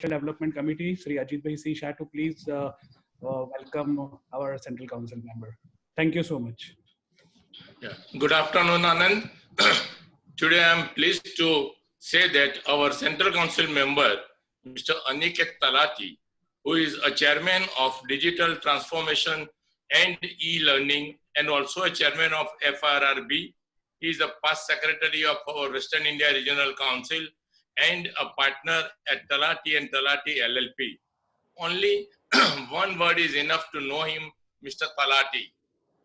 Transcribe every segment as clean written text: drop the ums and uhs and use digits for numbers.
Development Committee, Sri Ajit Bhai C. Shah, to please welcome our Central Council member. Thank you so much. Yeah. Good afternoon, Anand. Today I am pleased to say that our Central Council member, Mr. Aniket Talati, who is a chairman of Digital Transformation and E-Learning and also a chairman of FRRB. He is the past secretary of our Western India Regional Council and a partner at Talati and Talati LLP. Only one word is enough to know him, Mr. Talati,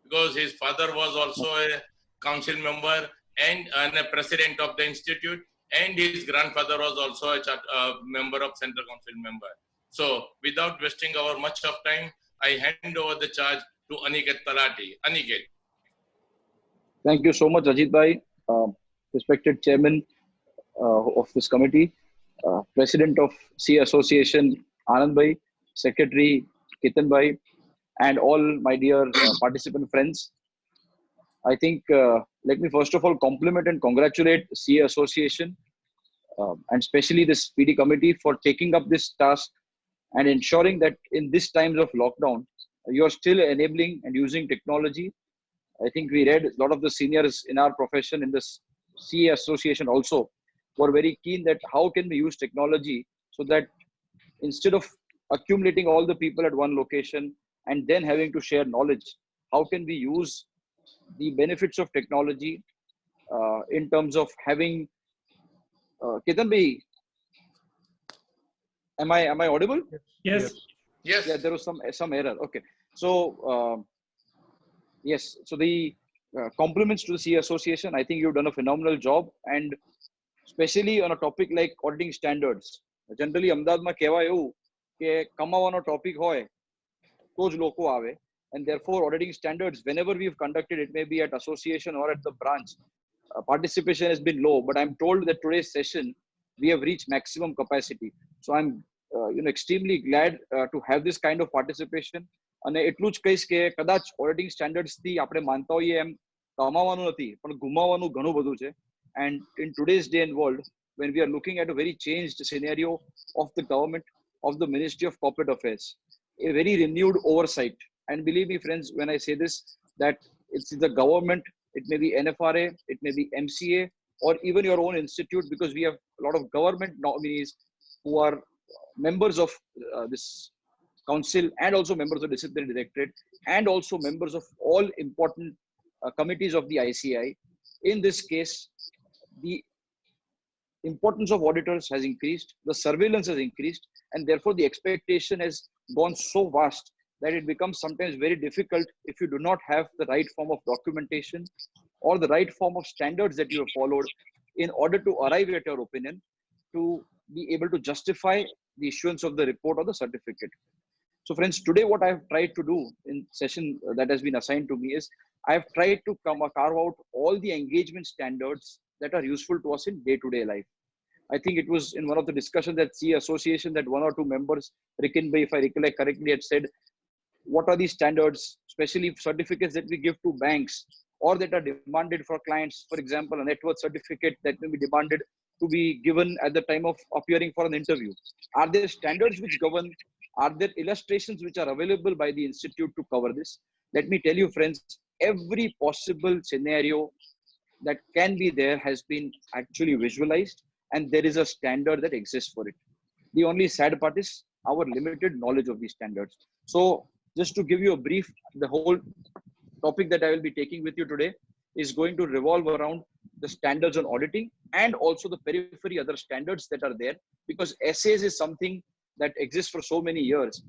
because his father was also a council member and a president of the institute, and his grandfather was also a member of Central Council member. So without wasting our much of time, I hand over the charge to Aniket Talati. Aniket. Thank you so much, Ajit Bhai, respected chairman of this committee, president of CA Association, Anand Bhai, secretary, Ketan Bhai, and all my dear participant friends. I think let me first of all compliment and congratulate CA Association and especially this PD committee for taking up this task and ensuring that in these times of lockdown, you are still enabling and using technology. I think we read a lot of the seniors in our profession in this CA Association also were very keen that how can we use technology so that instead of accumulating all the people at one location and then having to share knowledge, how can we use the benefits of technology in terms of having Ketan bhai, am I audible? Yes. Yes. Yeah, there was some error. Okay. So yes, so the compliments to the CA Association. I think you've done a phenomenal job, and especially on a topic like auditing standards. Generally, Ahmedabad kehwa એવું કે કમાવાનો topic હોય તો જ લોકો આવે, and therefore auditing standards, whenever we've conducted, it may be at association or at the branch, participation has been low, but I'm told that today's session we have reached maximum capacity. So I'm extremely glad to have this kind of participation. અને એટલું જ કહીશ કે કદાચ auditing સ્ટેન્ડર્ડ્સ થી આપણે માનતા હોઈએ એમ કમાવાનું નથી, પણ ગુમાવવાનું ઘણું બધું છે. And in today's day and world, when we are looking at a very changed scenario of the government, of the Ministry of Corporate Affairs, a very renewed oversight. And believe me, friends, when I say this, that it's the government, it may be NFRA, it may be MCA, or even your own institute, because we have a lot of government nominees who are members of this council and also members of the disciplinary directorate and also members of all important committees of the ICI. In this case, the importance of auditors has increased, the surveillance has increased, and therefore the expectation has gone so vast that it becomes sometimes very difficult if you do not have the right form of documentation or the right form of standards that you have followed in order to arrive at your opinion to be able to justify the issuance of the report or the certificate. So friends, today what I have tried to do in session that has been assigned to me is I have tried to carve out all the engagement standards that are useful to us in day-to-day life. I think it was in one of the discussions that CA Association that one or two members, Rikin Bhai, if I recollect correctly, had said, what are these standards, especially certificates that we give to banks or that are demanded for clients, for example, a net worth certificate that may be demanded to be given at the time of appearing for an interview. Are there standards which govern? Are there illustrations which are available by the institute to cover this? Let me tell you, friends, every possible scenario that can be there has been actually visualized, and there is a standard that exists for it. The only sad part is our limited knowledge of these standards. So just to give you a brief, the whole topic that I will be taking with you today is going to revolve around the standards on auditing and also the periphery other standards that are there, because SAS is something that exists for so many years.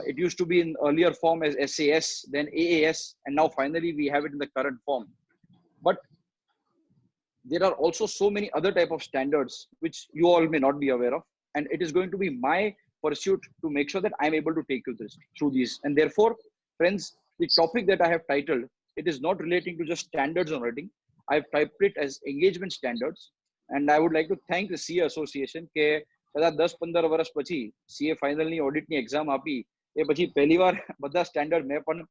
It used to be in earlier form as SAS, then AAS, and now finally we have it in the current form. But there are also so many other type of standards which you all may not be aware of, and it is going to be my pursuit to make sure that I'm able to take you through these. And therefore, friends, the topic that I have titled, it is not relating to just standards on auditing. I've typed it as engagement standards, and I would like to thank the CA Association કે કદાચ 10-15 વર્ષ પછી CA ફાઇનલની ઓડિટની exam આપી એ પછી પહેલીવાર બધા standard મેં પણ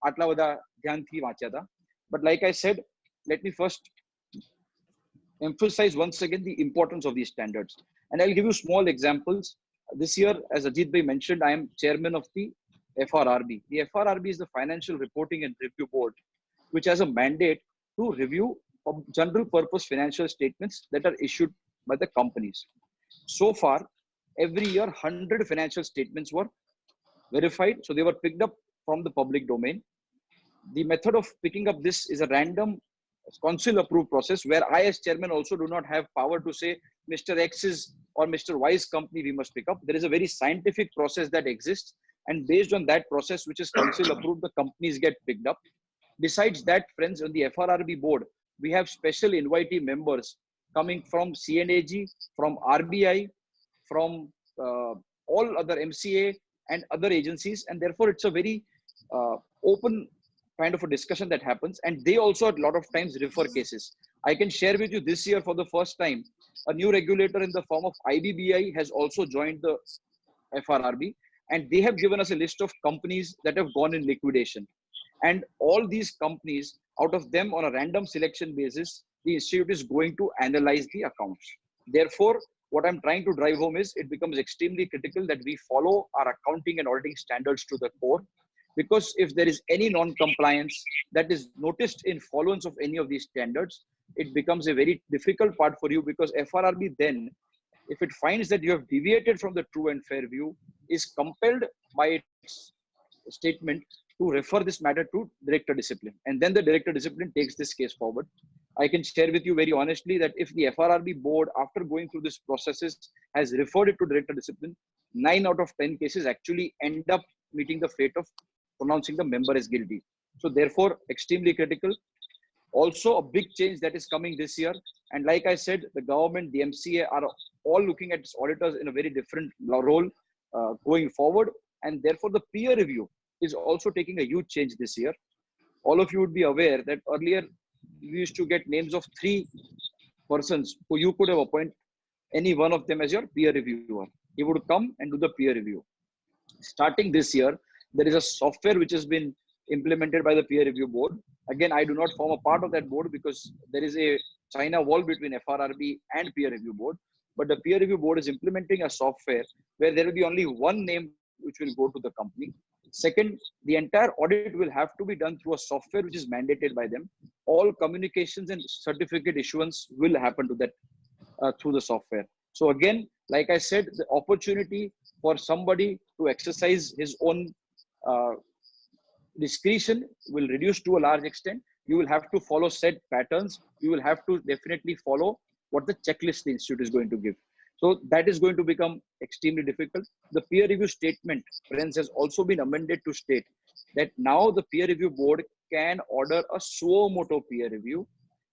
આટલા બધા ધ્યાનથી વાંચ્યા હતા. But like I said, let me first emphasize once again the importance of these standards. And I'll give you small examples. This year, as Ajit Bhai mentioned, I am chairman of the FRRB. The FRRB is the Financial Reporting and Review Board, which has a mandate to review general purpose financial statements that are issued by the companies. So far, every year, 100 financial statements were verified. So they were picked up from the public domain. The method of picking up this is a random council approved process where I as chairman also do not have power to say Mr. X's or Mr. Y's company we must pick up. There is a very scientific process that exists, and based on that process, which is council approved, the companies get picked up. Besides that, friends, on the FRRB board, we have special invitee members coming from CNAG, from RBI, from all other MCA and other agencies, and therefore it's a very open kind of a discussion that happens, and they also a lot of times refer cases. I can share with you this year for the first time, a new regulator in the form of IBBI has also joined the FRRB, and they have given us a list of companies that have gone in liquidation. And all these companies, out of them on a random selection basis, the institute is going to analyze the accounts. Therefore, what I'm trying to drive home is it becomes extremely critical that we follow our accounting and auditing standards to the core. Because if there is any non-compliance that is noticed in followance of any of these standards, it becomes a very difficult part for you, because FRRB then, if it finds that you have deviated from the true and fair view, is compelled by its statement to refer this matter to director discipline. And then the director discipline takes this case forward. I can share with you very honestly that if the FRRB board, after going through this processes, has referred it to director discipline, 9 out of 10 cases actually end up meeting the fate of pronouncing the member as guilty. So therefore, extremely critical. Also a big change that is coming this year. And like I said, the government, the MCA are all looking at its auditors in a very different role going forward. And therefore the peer review is also taking a huge change this year. All of you would be aware that earlier you used to get names of 3 persons who you could have appointed any one of them as your peer reviewer. He would come and do the peer review. Starting this year, there is a software which has been implemented by the peer review board. Again, I do not form a part of that board because there is a China wall between FRRB and peer review board. But the peer review board is implementing a software where there will be only one name which will go to the company. Second, the entire audit will have to be done through a software which is mandated by them. All communications and certificate issuance will happen to that through the software. So again, like I said, the opportunity for somebody to exercise his own discretion will reduce to a large extent. You will have to follow set patterns. You will have to definitely follow what the checklist the institute is going to give. So that is going to become extremely difficult. The peer review statement, friends, has also been amended to state that now the peer review board can order a suo motu peer review,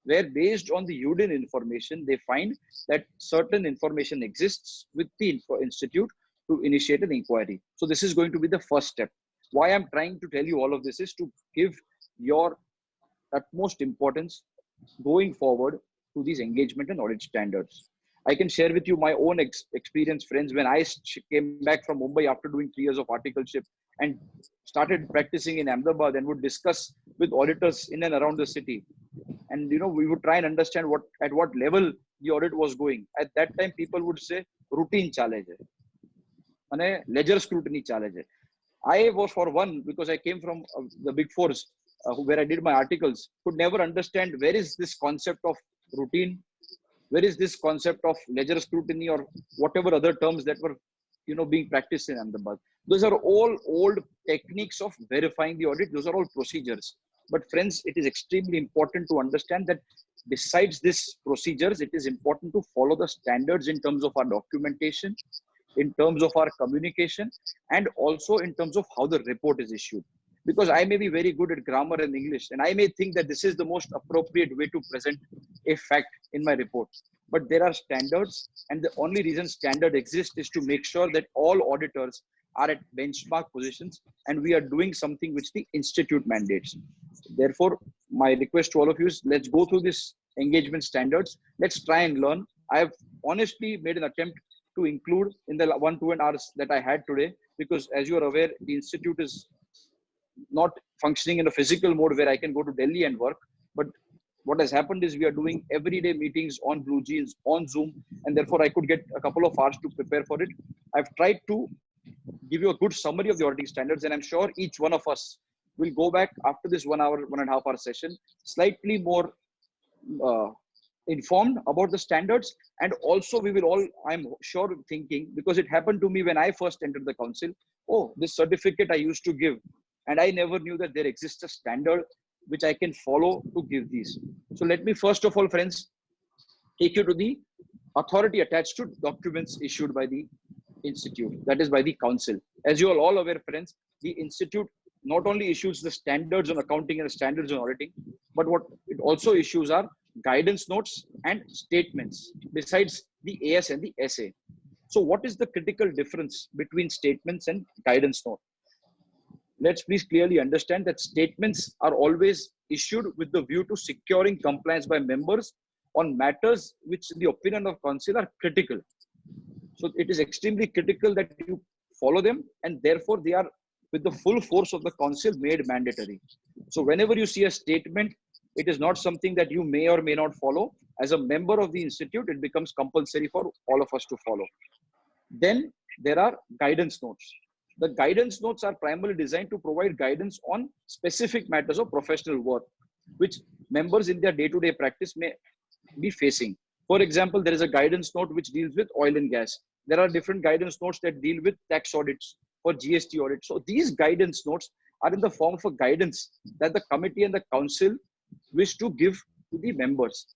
where based on the UDIN information, they find that certain information exists with the institute to initiate an inquiry. So this is going to be the first step. Why I'm trying to tell you all of this is to give your utmost importance going forward to these engagement and audit standards. I can share with you my own experience, friends, when I came back from Mumbai after doing 3 years of articleship and started practicing in Ahmedabad and would discuss with auditors in and around the city. And, you know, we would try and understand at what level the audit was going. At that time, people would say routine challenge hai, ledger scrutiny challenge hai. I was, for one, because I came from the big fours where I did my articles, could never understand where is this concept of routine, where is this concept of ledger scrutiny, or whatever other terms that were, you know, being practiced in Ahmedabad. Those are all old techniques of verifying the audit. Those are all procedures. But friends, it is extremely important to understand that besides these procedures, it is important to follow the standards in terms of our documentation, in terms of our communication, and also in terms of how the report is issued. Because I may be very good at grammar and English, and I may think that this is the most appropriate way to present a fact in my report. But there are standards, and the only reason standard exists is to make sure that all auditors are at benchmark positions, and we are doing something which the institute mandates. Therefore, my request to all of you is, let's go through this engagement standards. Let's try and learn. I have honestly made an attempt to include in the 1-2 hours that I had today, because as you are aware, the institute is not functioning in a physical mode where I can go to Delhi and work, but what has happened is we are doing everyday meetings on Blue Jeans, on Zoom, and therefore I could get a couple of hours to prepare for it. I've tried to give you a good summary of the auditing standards, and I'm sure each one of us will go back after this 1 hour, 1.5 hour session, slightly more informed about the standards. And also we will all, I'm sure, thinking, because it happened to me when I first entered the council, oh, this certificate I used to give, and I never knew that there exists a standard which I can follow to give these. So let me first of all, friends, take you to the authority attached to documents issued by the institute, that is by the council. As you are all aware, friends, the institute not only issues the standards on accounting and the standards on auditing, but what it also issues are guidance notes and statements besides the AS and the SA. So what is the critical difference between statements and guidance note? Let's please clearly understand that statements are always issued with the view to securing compliance by members on matters which in the opinion of council are critical. So it is extremely critical that you follow them, and therefore they are with the full force of the council made mandatory. So whenever you see a statement, it is not something that you may or may not follow. As a member of the institute, it becomes compulsory for all of us to follow. Then there are guidance notes. The guidance notes are primarily designed to provide guidance on specific matters of professional work, which members in their day-to-day practice may be facing. For example, there is a guidance note which deals with oil and gas. There are different guidance notes that deal with tax audits or GST audits. So these guidance notes are in the form of a guidance that the committee and the council wish to give to the members.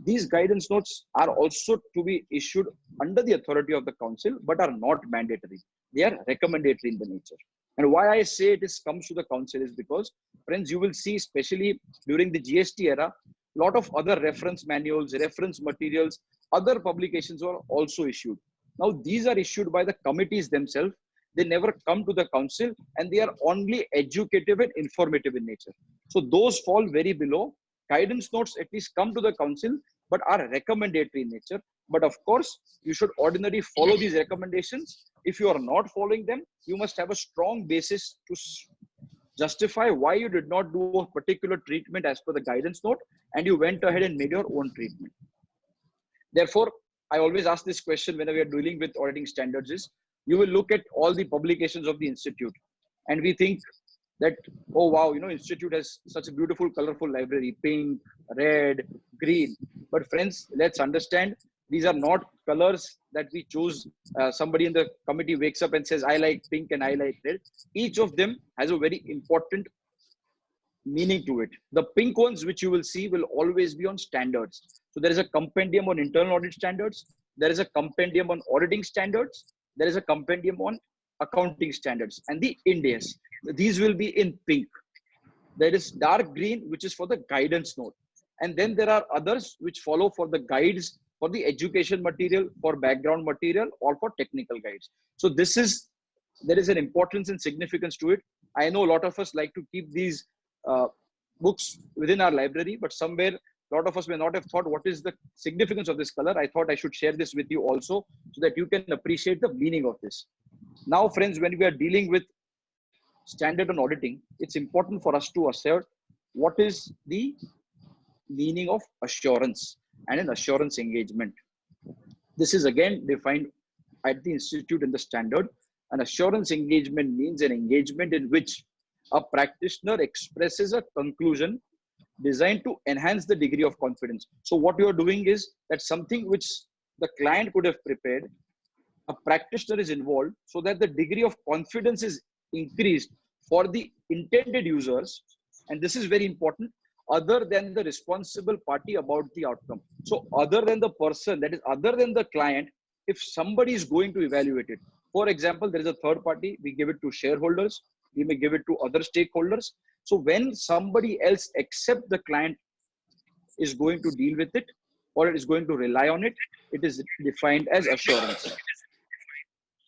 These guidance notes are also to be issued under the authority of the council, but are not mandatory. They are recommendatory in the nature. And why I say it comes to the council is because, friends, you will see, especially during the GST era, a lot of other reference manuals, reference materials, other publications are also issued. Now, these are issued by the committees themselves. They never come to the council, and they are only educative and informative in nature. So those fall very below. Guidance notes at least come to the council, but are recommendatory in nature. But of course, you should ordinarily follow these recommendations. If you are not following them, you must have a strong basis to justify why you did not do a particular treatment as per the guidance note, and you went ahead and made your own treatment. Therefore, I always ask this question whenever we are dealing with auditing standards is, you will look at all the publications of the institute, and we think that, oh wow, institute has such a beautiful, colorful library, pink, red, green. But friends, let's understand, these are not colors that we choose. Somebody in the committee wakes up and says, I like pink and I like red. Each of them has a very important meaning to it. The pink ones, which you will see, will always be on standards. So there is a compendium on internal audit standards. There is a compendium on auditing standards. There is a compendium on accounting standards, and the Ind AS. These will be in pink. There is dark green, which is for the guidance note. And then there are others which follow for the guides, for the education material, for background material, or for technical guides. So there is an importance and significance to it. I know a lot of us like to keep these books within our library, but somewhere a lot of us may not have thought what is the significance of this color. I thought I should share this with you also so that you can appreciate the meaning of this. Now, friends, when we are dealing with standard on auditing, it's important for us to assert what is the meaning of assurance and an assurance engagement. This is again defined at the institute in the standard. An assurance engagement means an engagement in which a practitioner expresses a conclusion designed to enhance the degree of confidence. So what you are doing is that something which the client could have prepared, a practitioner is involved so that the degree of confidence is increased for the intended users. And this is very important, other than the responsible party about the outcome. So other than the person, that is other than the client, if somebody is going to evaluate it, for example, there is a third party, we give it to shareholders, we may give it to other stakeholders. So when somebody else except the client is going to deal with it, or it is going to rely on it, it is defined as assurance.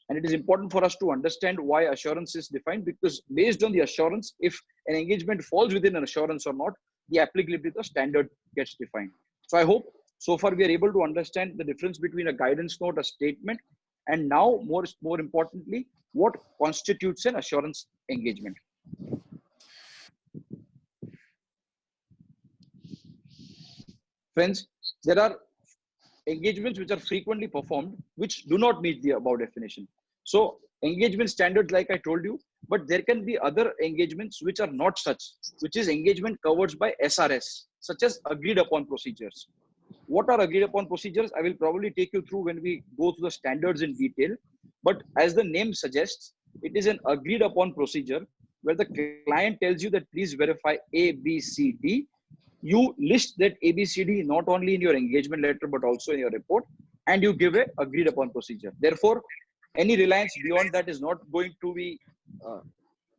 And it is important for us to understand why assurance is defined, because based on the assurance, if an engagement falls within an assurance or not, the applicability of the standard gets defined. So I hope so far we are able to understand the difference between a guidance note, a statement, and now more importantly, what constitutes an assurance engagement. Friends, there are engagements which are frequently performed which do not meet the above definition. So engagement standards, like I told you, but there can be other engagements which are not such, which is engagement covered by SRS, such as agreed upon procedures. What are agreed upon procedures? I will probably take you through when we go through the standards in detail. But as the name suggests, it is an agreed upon procedure where the client tells you that please verify A, B, C, D. You list that A, B, C, D not only in your engagement letter but also in your report, and you give a agreed upon procedure. Therefore, any reliance beyond that is not going to be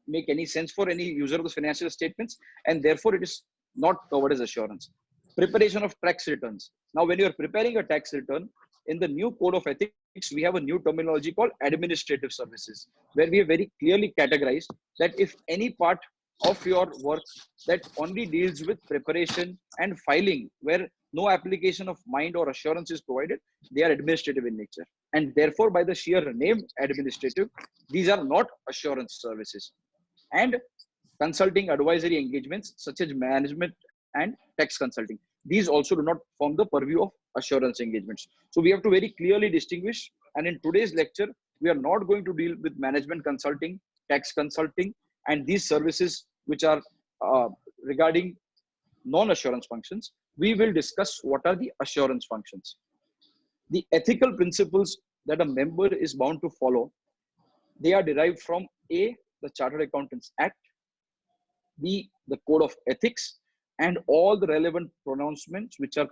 make any sense for any user of the financial statements, and therefore it is not covered as assurance. Preparation of tax returns. Now, when you are preparing a tax return, in the new code of ethics, we have a new terminology called administrative services, where we have very clearly categorized that if any part of your work that only deals with preparation and filing, where no application of mind or assurance is provided, they are administrative in nature. And therefore, by the sheer name administrative, these are not assurance services. And consulting advisory engagements such as management and tax consulting, these also do not form the purview of assurance engagements. So we have to very clearly distinguish. And in today's lecture, we are not going to deal with management consulting, tax consulting, and these services which are regarding non-assurance functions. We will discuss what are the assurance functions. The ethical principles that a member is bound to follow, they are derived from A, the Chartered Accountants Act, B, the Code of Ethics, and all the relevant pronouncements which are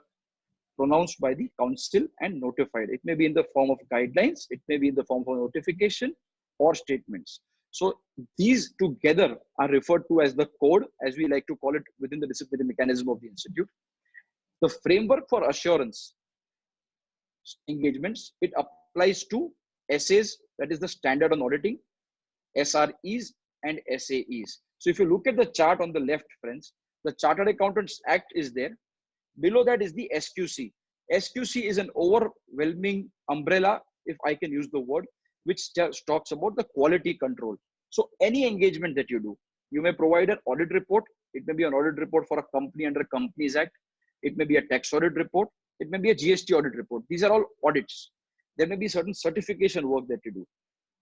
pronounced by the council and notified. It may be in the form of guidelines, it may be in the form of notification or statements. So these together are referred to as the code, as we like to call it within the disciplinary mechanism of the institute. The framework for assurance engagements, it applies to SAs, that is the standard on auditing, SREs and SAEs. So if you look at the chart on the left, friends, the Chartered Accountants Act is there. Below that is the SQC. SQC is an overwhelming umbrella, if I can use the word, which talks about the quality control. So any engagement that you do, you may provide an audit report. It may be an audit report for a company under Companies Act. It may be a tax audit report. It may be a GST audit report. These are all audits. There may be certain certification work that you do.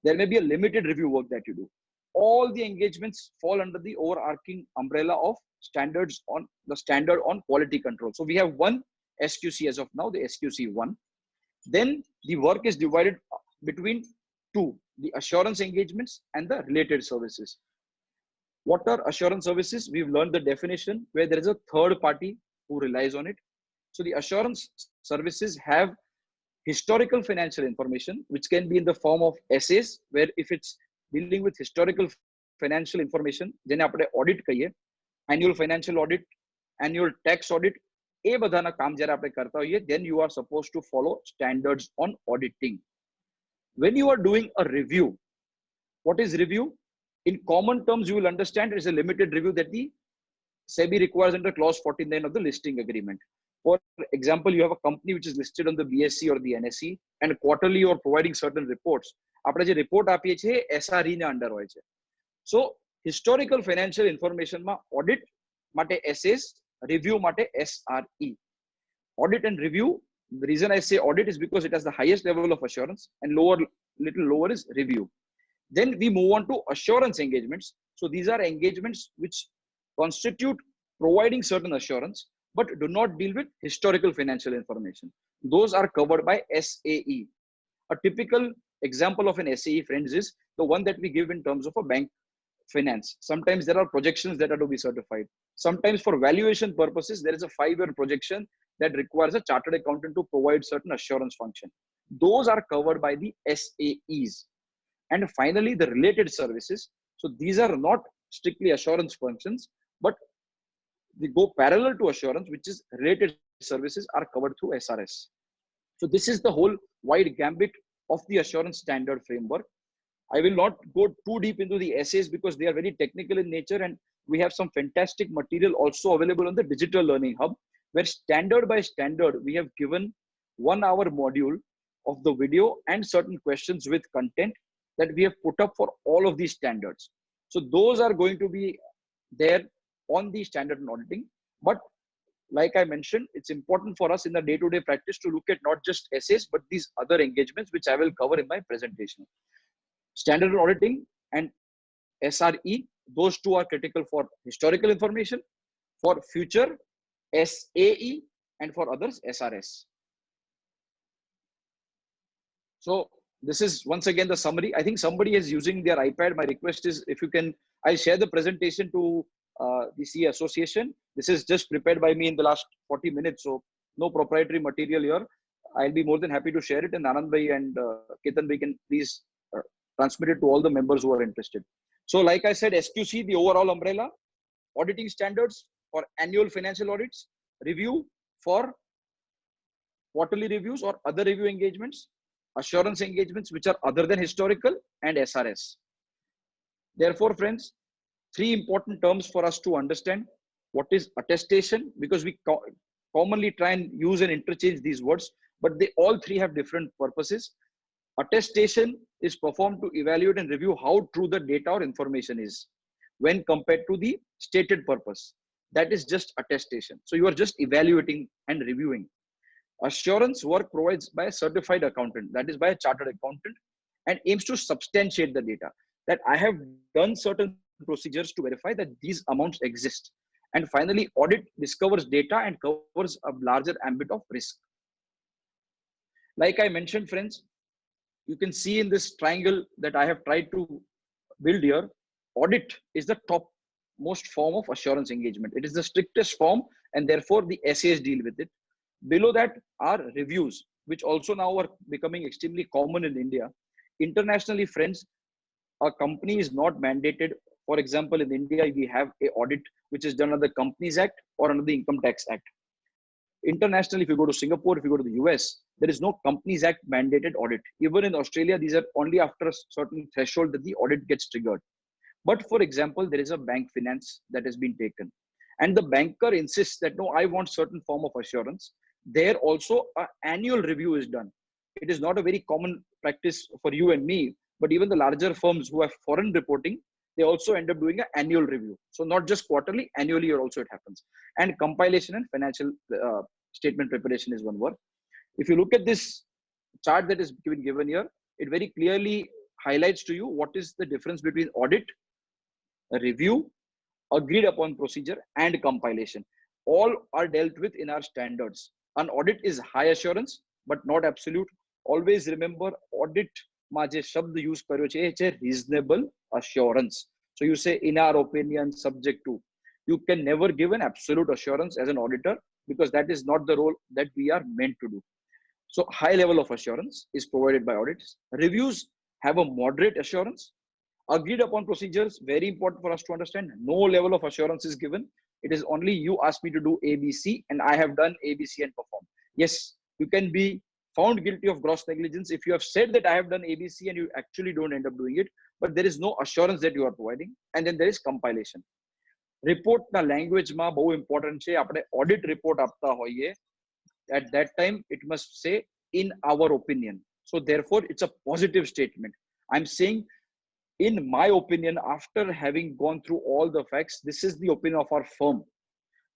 There may be a limited review work that you do. All the engagements fall under the overarching umbrella of standards on the standard on quality control. So we have one SQC as of now, the SQC1. Then the work is divided between two, the assurance engagements and the related services. What are assurance services? We've learned the definition where there is a third party who relies on it. So the assurance services have historical financial information, which can be in the form of essays, where if it's dealing with historical financial information, then આપણે audit કહીએ, annual financial audit, annual tax audit, એ બધાના કામ જ્યારે આપણે કરતા હોઈએ, then you are supposed to follow standards on auditing. When you are doing a review, what is review? In common terms, you will understand it is a limited review that the SEBI requires under clause 49 of the listing agreement. For example, you have a company which is listed on the BSE or the NSE, and quarterly you are providing certain reports. આપણે જે report આપીએ છીએ SRE ના under હોય છે. So historical financial information માં audit માટે SS, review માટે SRE. Audit and review, the reason I say audit is because it has the highest level of assurance, and little lower is review. Then we move on to assurance engagements. So these are engagements which constitute providing certain assurance, but do not deal with historical financial information. Those are covered by SAE. A typical example of an SAE, friends, is the one that we give in terms of a bank finance. Sometimes there are projections that are to be certified. Sometimes for valuation purposes, there is a 5-year projection that requires a chartered accountant to provide certain assurance function. Those are covered by the SAEs. And finally, the related services. So these are not strictly assurance functions, but they go parallel to assurance, which is related services are covered through SRS. So this is the whole wide gambit of the assurance standard framework. I will not go too deep into the essays because they are very technical in nature, and we have some fantastic material also available on the Digital Learning Hub, where standard by standard, we have given 1-hour module of the video and certain questions with content that we have put up for all of these standards. So those are going to be there on the standard in auditing, but like I mentioned, it's important for us in the day-to-day practice to look at not just essays, but these other engagements, which I will cover in my presentation. Standard auditing and SRE, those two are critical for historical information, for future SAE, and for others SRS. So this is once again the summary. I think somebody is using their iPad. My request is if you can, I'll share the presentation to the CA Association. This is just prepared by me in the last 40 minutes. So no proprietary material here. I'll be more than happy to share it, and Anand Bhai and Ketan Bhai can please transmit it to all the members who are interested. So like I said, SQC, the overall umbrella, auditing standards for annual financial audits, review for quarterly reviews or other review engagements, assurance engagements which are other than historical, and SRS. Therefore, friends, three important terms for us to understand. What is attestation? Because we commonly try and use and interchange these words, but they all three have different purposes. Attestation is performed to evaluate and review how true the data or information is when compared to the stated purpose. That is just attestation. So you are just evaluating and reviewing. Assurance work provides by a certified accountant, that is by a chartered accountant, and aims to substantiate the data that I have done certain procedures to verify that these amounts exist. And finally, audit discovers data and covers a larger ambit of risk. Like I mentioned, friends, you can see in this triangle that I have tried to build here, audit is the top most form of assurance engagement. It is the strictest form, and therefore the SAs deal with it. Below that are reviews, which also now are becoming extremely common in India. Internationally, friends, a company is not mandated. For example, in India, we have an audit which is done under the Companies Act or under the Income Tax Act. Internationally, if you go to Singapore, if you go to the US, there is no Companies Act mandated audit. Even in Australia, these are only after a certain threshold that the audit gets triggered. But for example, there is a bank finance that has been taken, and the banker insists that no, I want certain form of assurance. There also an annual review is done. It is not a very common practice for you and me, but even the larger firms who have foreign reporting, they also end up doing an annual review. So not just quarterly, annually also it happens. And compilation and financial statement preparation is one work. If you look at this chart that is given here, it very clearly highlights to you what is the difference between audit, a review, agreed upon procedure, and compilation. All are dealt with in our standards. An audit is high assurance, but not absolute. Always remember, audit ma je shabd use karyo che, it's a reasonable assurance. So you say, in our opinion, subject to. You can never give an absolute assurance as an auditor, because that is not the role that we are meant to do. So high level of assurance is provided by audits. Reviews have a moderate assurance. Agreed upon procedures, very important for us to understand. No level of assurance is given. It is only you ask me to do ABC and I have done ABC and performed. Yes, you can be found guilty of gross negligence if you have said that I have done ABC and you actually don't end up doing it, but there is no assurance that you are providing. And then there is compilation. Report na language ma bahut important che. Apne audit report apta hoye. At that time, it must say in our opinion. So therefore, it's a positive statement. I'm saying, in my opinion, after having gone through all the facts, this is the opinion of our firm.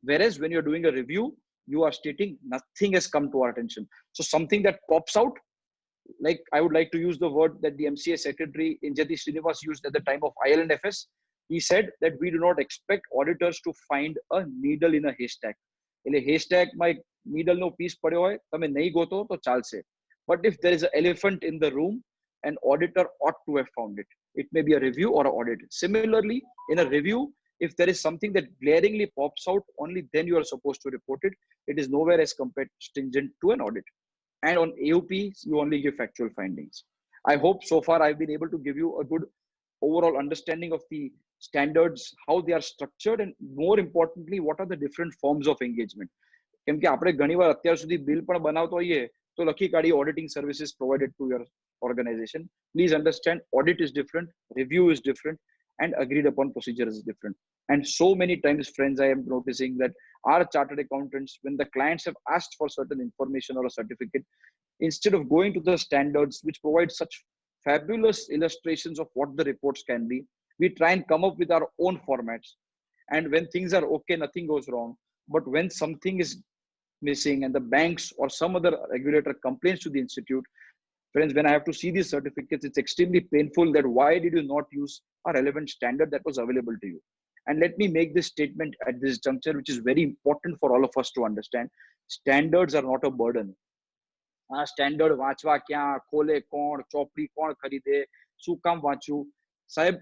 Whereas when you're doing a review, you are stating nothing has come to our attention. So something that pops out, like I would like to use the word that the MCA secretary Injati Srinivas used at the time of IL&FS. He said that we do not expect auditors to find a needle in a haystack. In a haystack, my needle no piece padyo hoy, tame nahi goto to chalse. But if there is an elephant in the room, an auditor ought to have found it. It may be a review or an audit. Similarly, in a review, if there is something that glaringly pops out, only then you are supposed to report it. It is nowhere as compared stringent to an audit. And on AUP, you only give factual findings. I hope so far I've been able to give you a good overall understanding of the standards, how they are structured, and more importantly, what are the different forms of engagement. કેમ કે આપણે ઘણીવાર અત્યાર સુધી bill પણ બનાવતો હોઈએ તો લખી કાઢી auditing services provided to your organization. Please understand, audit is different, review is different, and agreed upon procedure is different. And so many times, friends, I am noticing that our chartered accountants, when the clients have asked for certain information or a certificate, instead of going to the standards, which provide such fabulous illustrations of what the reports can be, we try and come up with our own formats. And when things are okay, nothing goes wrong. But when something is missing and the banks or some other regulator complains to the institute, friends, when I have to see these certificates, it's extremely painful that why did you not use a relevant standard that was available to you? And let me make this statement at this juncture, which is very important for all of us to understand. Standards are not a burden. Standard વાંચવા ક્યાં ખોલે કોણ ચોપડી કોણ ખરીદે શું કામ વાંચવું સાહેબ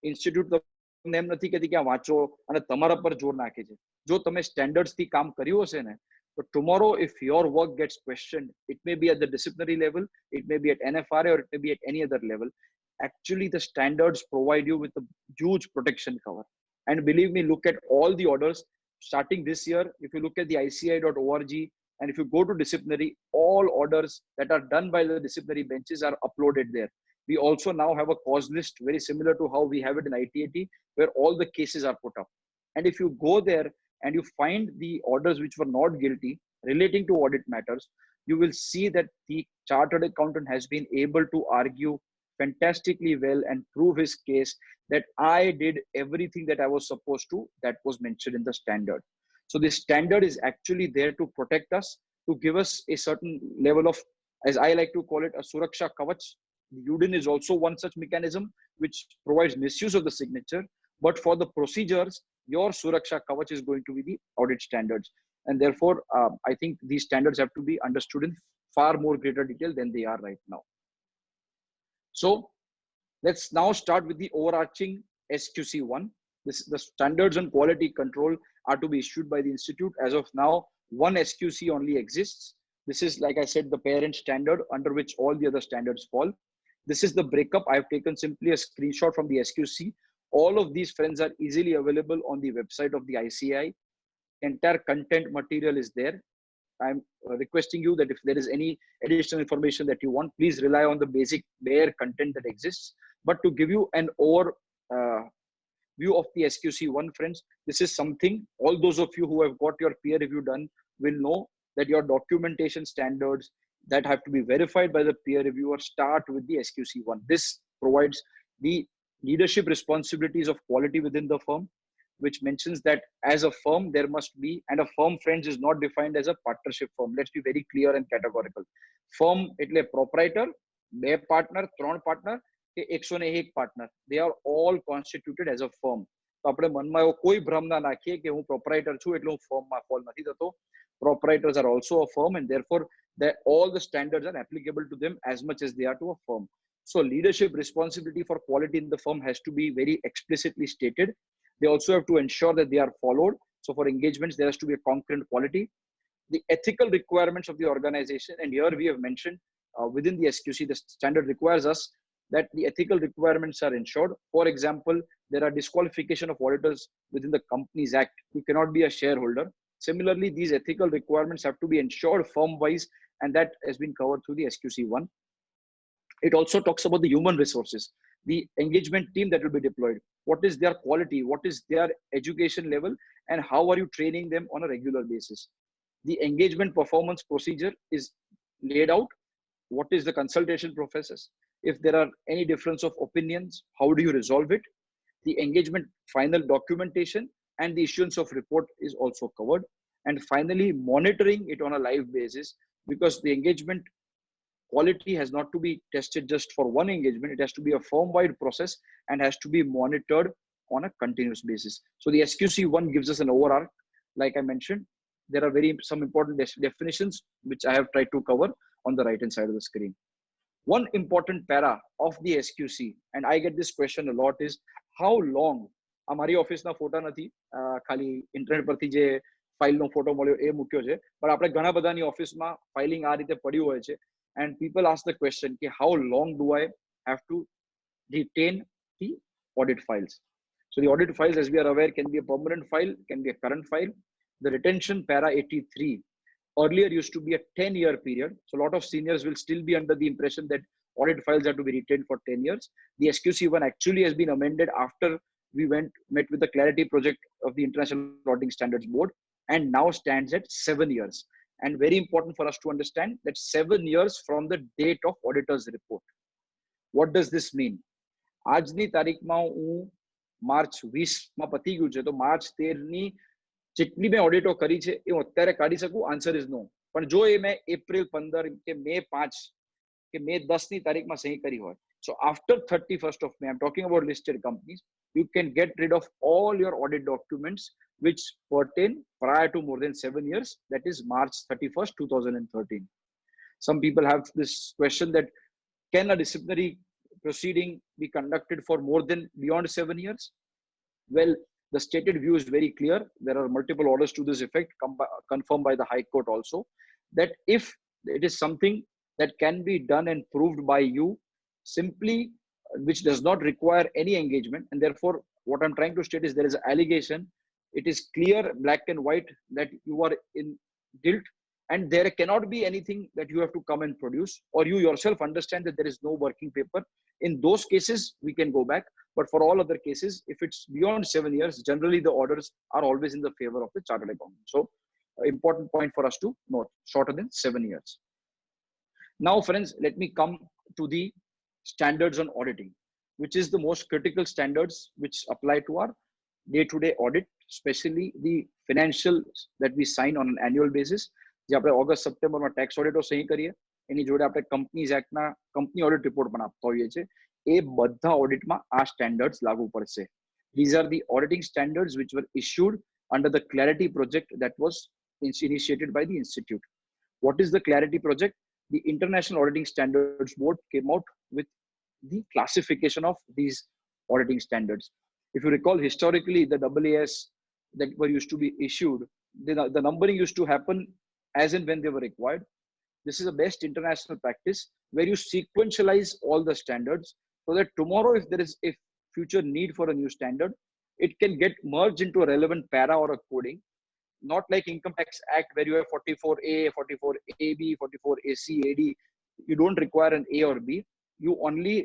ઇન્સ્ટિટ્યૂટ તમને એમ નથી કહેતી કે વાંચો અને તમારા પર જોર નાખે છે જો તમે સ્ટેન્ડર્ડ્સ થી કામ કર્યું હશે ને તો tomorrow if your work gets questioned, it may be at the disciplinary level, it may be at NFRA, or it may be at any other level. Actually the standards provide you with a huge protection cover. And believe me, look at all the orders starting this year. If you look at the ICI.org, and if you go to disciplinary, all orders that are done by the disciplinary benches are uploaded there. We also now have a cause list very similar to how we have it in ITAT, where all the cases are put up. And if you go there and you find the orders which were not guilty relating to audit matters, you will see that the chartered accountant has been able to argue fantastically well and prove his case that I did everything that I was supposed to, that was mentioned in the standard. So this standard is actually there to protect us, to give us a certain level of, as I like to call it, a Suraksha Kavach. UDIN is also one such mechanism which provides misuse of the signature. But for the procedures, your Suraksha Kavach is going to be the audit standards. And therefore, I think these standards have to be understood in far more greater detail than they are right now. So let's now start with the overarching SQC1. The standards on quality control are to be issued by the institute. As of now, one SQC only exists. This is, like I said, the parent standard under which all the other standards fall. This is the breakup. I have taken simply a screenshot from the SQC. All of these, friends, are easily available on the website of the ICI. Entire content material is there. I'm requesting you that if there is any additional information that you want, please rely on the basic bare content that exists. But to give you an view of the SQC1, friends, this is something all those of you who have got your peer review done will know, that your documentation standards that have to be verified by the peer reviewer start with the SQC1. This provides the leadership responsibilities of quality within the firm, which mentions that as a firm there must be, and a firm, friends, is not defined as a partnership firm. Let's be very clear and categorical. Firm એટલે proprietor, બે partner, ત્રણ partner, 101 partner, they are all constituted as a firm. તો આપણે મનમાં એવો કોઈ ભ્રમ ના નાખીએ કે હું પ્રોપરાઇટર છું એટલે હું ફર્મમાં ફોલ નથી થતો. Proprietors are also a firm, and therefore all the standards are applicable to them as much as they are to a firm. So leadership responsibility for quality in the firm has to be very explicitly stated. They also have to ensure that they are followed. So for engagements, there has to be a concurrent quality. The ethical requirements of the organization, and here we have mentioned within the SQC, the standard requires us that the ethical requirements are ensured. For example, there are disqualification of auditors within the Companies Act. You cannot be a shareholder. Similarly, these ethical requirements have to be ensured firm-wise, and that has been covered through the SQC1. It also talks about the human resources, the engagement team that will be deployed. What is their quality? What is their education level? And how are you training them on a regular basis? The engagement performance procedure is laid out. What is the consultation process? If there are any difference of opinions, how do you resolve it? The engagement final documentation and the issuance of report is also covered. And finally, monitoring it on a live basis, because the engagement quality has not to be tested just for one engagement. It has to be a firm-wide process and has to be monitored on a continuous basis. So the SQC1 gives us an overarch. Like I mentioned, there are some important definitions which I have tried to cover on the right hand side of the screen. One important para of the SQC, and I get this question a lot, is how long? અમારી ઓફિસના ફોટા નથી, ખાલી internet પરથી જે ફાઇલનો photo મળ્યો એ મૂક્યો છે, પણ આપણે ઘણા બધાની ઓફિસમાં ફાઇલિંગ આ રીતે પડ્યું હોય છે. And people ask the question, how long do I have to retain the audit files? So the audit files, as we are aware, can be a permanent file, can be a current file. The retention para 83 earlier used to be a 10-year period. So a lot of seniors will still be under the impression that audit files are to be retained for 10 years. The SQC1 actually has been amended after we met with the clarity project of the International Auditing Standards Board, and now stands at 7 years. And very important for us to understand that 7 years from the date of auditor's report. What does this mean? આજની તારીખમાં હું March 20 માં પતી ગયું છે, તો March 13 ની જેટલી મેં ઓડિટો કરી છે એ હું અત્યારે કાઢી શકું? Answer is no. પણ જો એ મેં એપ્રિલ 15 કે મે 5 કે મે 10 ની તારીખમાં સહી કરી હોય, so after 31st of May, I'm talking about listed companies, you can get rid of all your audit documents which pertain prior to more than 7 years, that is March 31st 2013. Some people have this question that can a disciplinary proceeding be conducted for more than beyond 7 years? Well, the stated view is very clear. There are multiple orders to this effect, confirmed by the High Court also, that if it is something that can be done and proved by you simply, which does not require any engagement, and therefore what I'm trying to state is there is an allegation, it is clear, black and white, that you are in guilt, and there cannot be anything that you have to come and produce, or you yourself understand that there is no working paper. In those cases we can go back, but for all other cases, if it's beyond 7 years, generally the orders are always in the favor of the chartered accountant. So important point for us to note, shorter than 7 years. Now friends, let me come to the standards on auditing, which is the most critical standards which apply to our day-to-day audit, especially the financials that we sign on an annual basis. જે આપણે August સપ્ટેમ્બરમાં tax ઓડિટો સહી કરીએ, એની જોડે આપણે companies એક્ટના company audit report પણ આપતા હોઈએ છીએ, એ બધા ઓડિટમાં આ સ્ટેન્ડર્ડ્સ લાગુ પડશે. These are the auditing standards which were issued under the Clarity project that was initiated by the institute. What is the Clarity project? The International Auditing Standards Board came out with the classification of these auditing standards. If you recall, historically the AAS that were used to be issued, the numbering used to happen as and when they were required. This is a best international practice where you sequentialize all the standards so that tomorrow if there is a future need for a new standard, it can get merged into a relevant para or a coding. Not like Income Tax Act where you have 44A, 44AB, 44AC, AD. You don't require an A or B. You only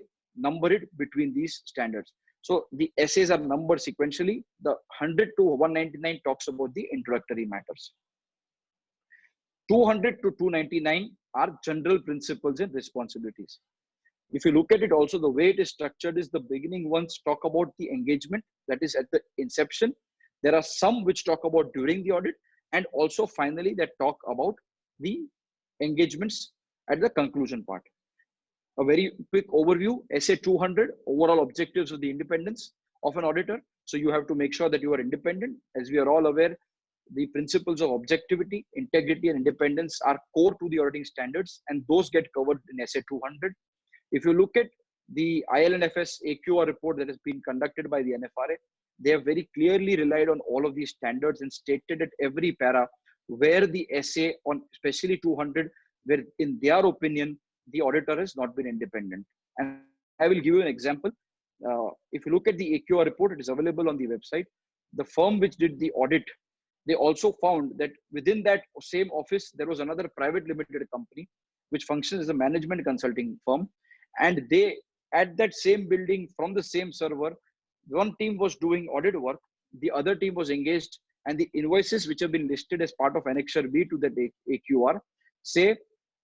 number it between these standards. So the essays are numbered sequentially. The 100 to 199 talks about the introductory matters. 200 to 299 are general principles and responsibilities. If you look at it also, the way it is structured is the beginning ones talk about the engagement, that is at the inception. There are some which talk about during the audit, and also finally that talk about the engagements at the conclusion part. A very quick overview, SA 200, overall objectives of the independence of an auditor. So you have to make sure that you are independent. As we are all aware, the principles of objectivity, integrity, and independence are core to the auditing standards, and those get covered in SA 200. If you look at the IL&FS AQR report that has been conducted by the NFRA, they have very clearly relied on all of these standards and stated at every para where the SA on especially 200, where in their opinion, the auditor has not been independent. And I will give you an example. If you look at the AQR report, it is available on the website. The firm which did the audit, they also found that within that same office, there was another private limited company which functions as a management consulting firm. And they, at that same building from the same server, one team was doing audit work, the other team was engaged, and the invoices which have been listed as part of Annexure B to the AQR say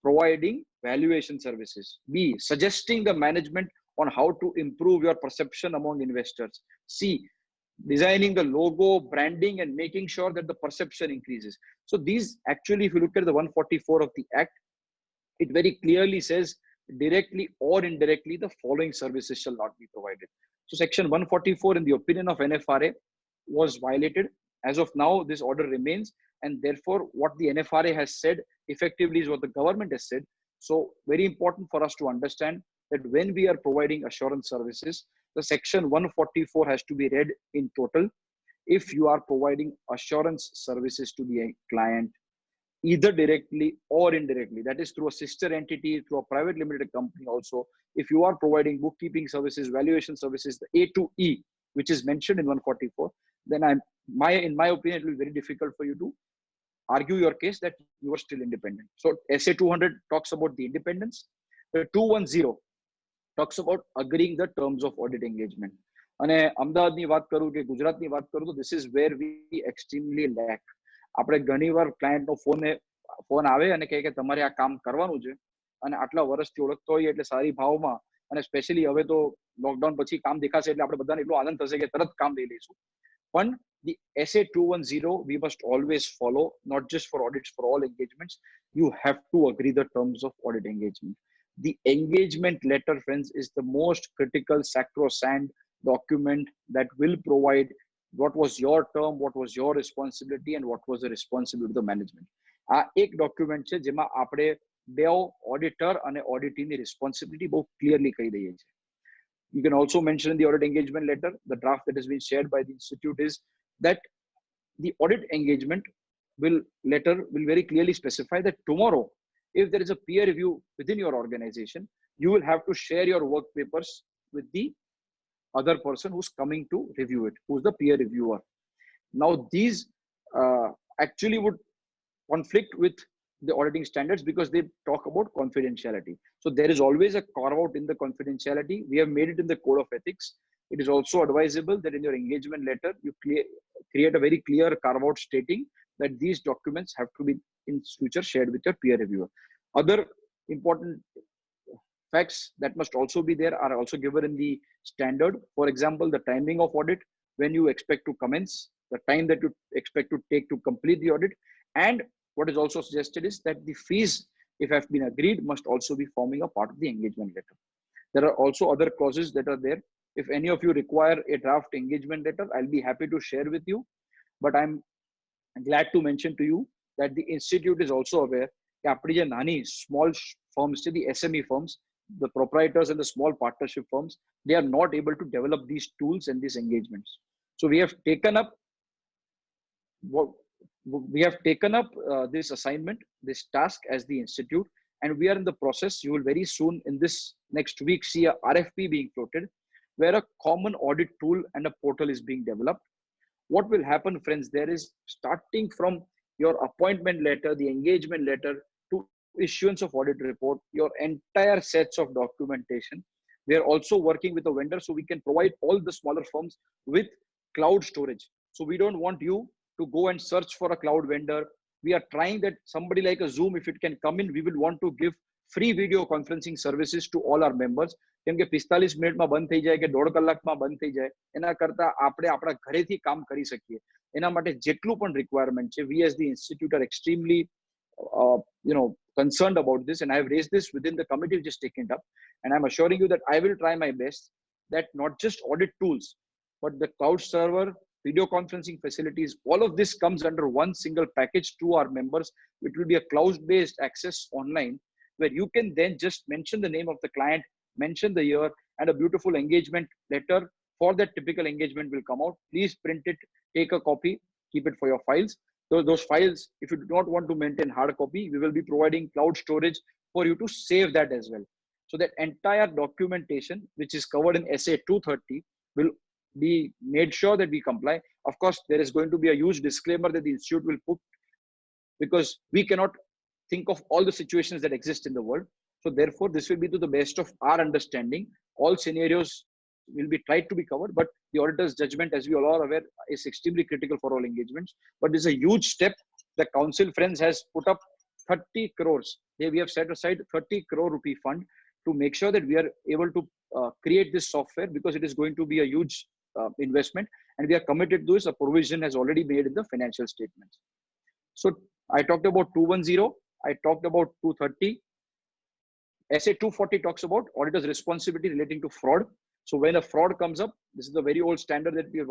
providing valuation services. B, suggesting the management on how to improve your perception among investors. C, designing the logo, branding, and making sure that the perception increases. So these actually, if you look at the 144 of the Act, it very clearly says directly or indirectly the following services shall not be provided. So section 144 in the opinion of NFRA was violated. As of now, this order remains, and therefore what the NFRA has said effectively is what the government has said. So very important for us to understand that when we are providing assurance services, the section 144 has to be read in total. If you are providing assurance services to the client, either directly or indirectly, that is through a sister entity, through a private limited company also, if you are providing bookkeeping services, valuation services, the A to E, which is mentioned in 144, then in my opinion, it will be very difficult for you to argue your case that you are still independent. So SA 200 talks about the independence. The 210 talks about agreeing the terms of audit engagement. અને અમદાવાદની વાત કરું કે ગુજરાતની વાત કરું તો this is where we extremely lack. આપણે ઘણીવાર ક્લાયન્ટનો ફોન આવે અને કહે કે તમારે આ કામ કરવાનું છે અને આટલા વર્ષથી ઓળખતો હોઈએ એટલે સારી ભાવમાં, અને સ્પેશિયલી હવે તો લોકડાઉન પછી કામ દેખાશે એટલે આપણે બધાને એટલો આનંદ થશે કે તરત કામ લઈ લઈશું. પણ The SA 210 we must always follow, not just for audits, for all engagements. You have to agree the terms of audit engagement. The engagement letter, friends, is the most critical sacrosanct document that will provide what was your term, what was your responsibility, and what was the responsibility of the management. આ એક document છે જેમાં આપણે બે auditor અને ઓડિટીની responsibility બહુ clearly કહી દઈએ છીએ. You can also mention in the audit engagement letter, the draft that has been shared by the institute is that the audit engagement letter will very clearly specify that tomorrow, if there is a peer review within your organization, you will have to share your work papers with the other person who's coming to review it, who's the peer reviewer. Now, these actually would conflict with the auditing standards because they talk about confidentiality. So there is always a carve out in the confidentiality. We have made it in the code of ethics. It is also advisable that in your engagement letter, you create a very clear carve out stating that these documents have to be in future shared with your peer reviewer. Other important facts that must also be there are also given in the standard. For example, the timing of audit, when you expect to commence, the time that you expect to take to complete the audit, and what is also suggested is that the fees, if have been agreed, must also be forming a part of the engagement letter. There are also other clauses that are there. If any of you require a draft engagement letter, I'll be happy to share with you. But I'm glad to mention to you that the institute is also aware that small firms, the SME firms, the proprietors and the small partnership firms, they are not able to develop these tools and these engagements. So we have taken up this assignment, this task as the institute, and we are in the process. You will very soon in this next week see a RFP being floated where a common audit tool and a portal is being developed. What will happen, friends, there is starting from your appointment letter, the engagement letter, to issuance of audit report, your entire sets of documentation. We are also working with a vendor so we can provide all the smaller firms with cloud storage. So we don't want you to go and search for a cloud vendor. We are trying that somebody like a Zoom, if it can come in, we will want to give free video conferencing services to all our members. કેમ કે 45 મિનિટમાં બંધ થઈ જાય કે 1.5 કલાકમાં બંધ થઈ જાય, એના કરતા આપણે આપણા ઘરેથી કામ કરી શકીએ. એના માટે જેટલું પણ રિક્વાયરમેન્ટ છે, we as the institute are extremely concerned about this, and I have raised this within the committee which is taken it up, and I'm assuring you that I will try my best that not just audit tools, but the cloud server, video conferencing facilities, all of this comes under one single package to our members. It will be a cloud-based access online where you can then just mention the name of the client, mention the year, and a beautiful engagement letter for that typical engagement will come out. Please print it, take a copy, keep it for your files. Those files, if you do not want to maintain hard copy, we will be providing cloud storage for you to save that as well. So that entire documentation, which is covered in SA 230, will be made sure that we comply. Of course, there is going to be a huge disclaimer that the institute will put, because we cannot think of all the situations that exist in the world. So therefore, this will be to the best of our understanding. All scenarios will be tried to be covered, but the auditor's judgment, as we all are aware, is extremely critical for all engagements. But this is a huge step. The council, friends, has put up 30 crores. We have set aside 30 crore rupee fund to make sure that we are able to create this software, because it is going to be a huge investment, and we are committed to this. A provision has already made in the financial statements. So I talked about 210, I talked about 230. SA 240 talks about auditor's responsibility relating to fraud. So when a fraud comes up, this is the very old standard that we have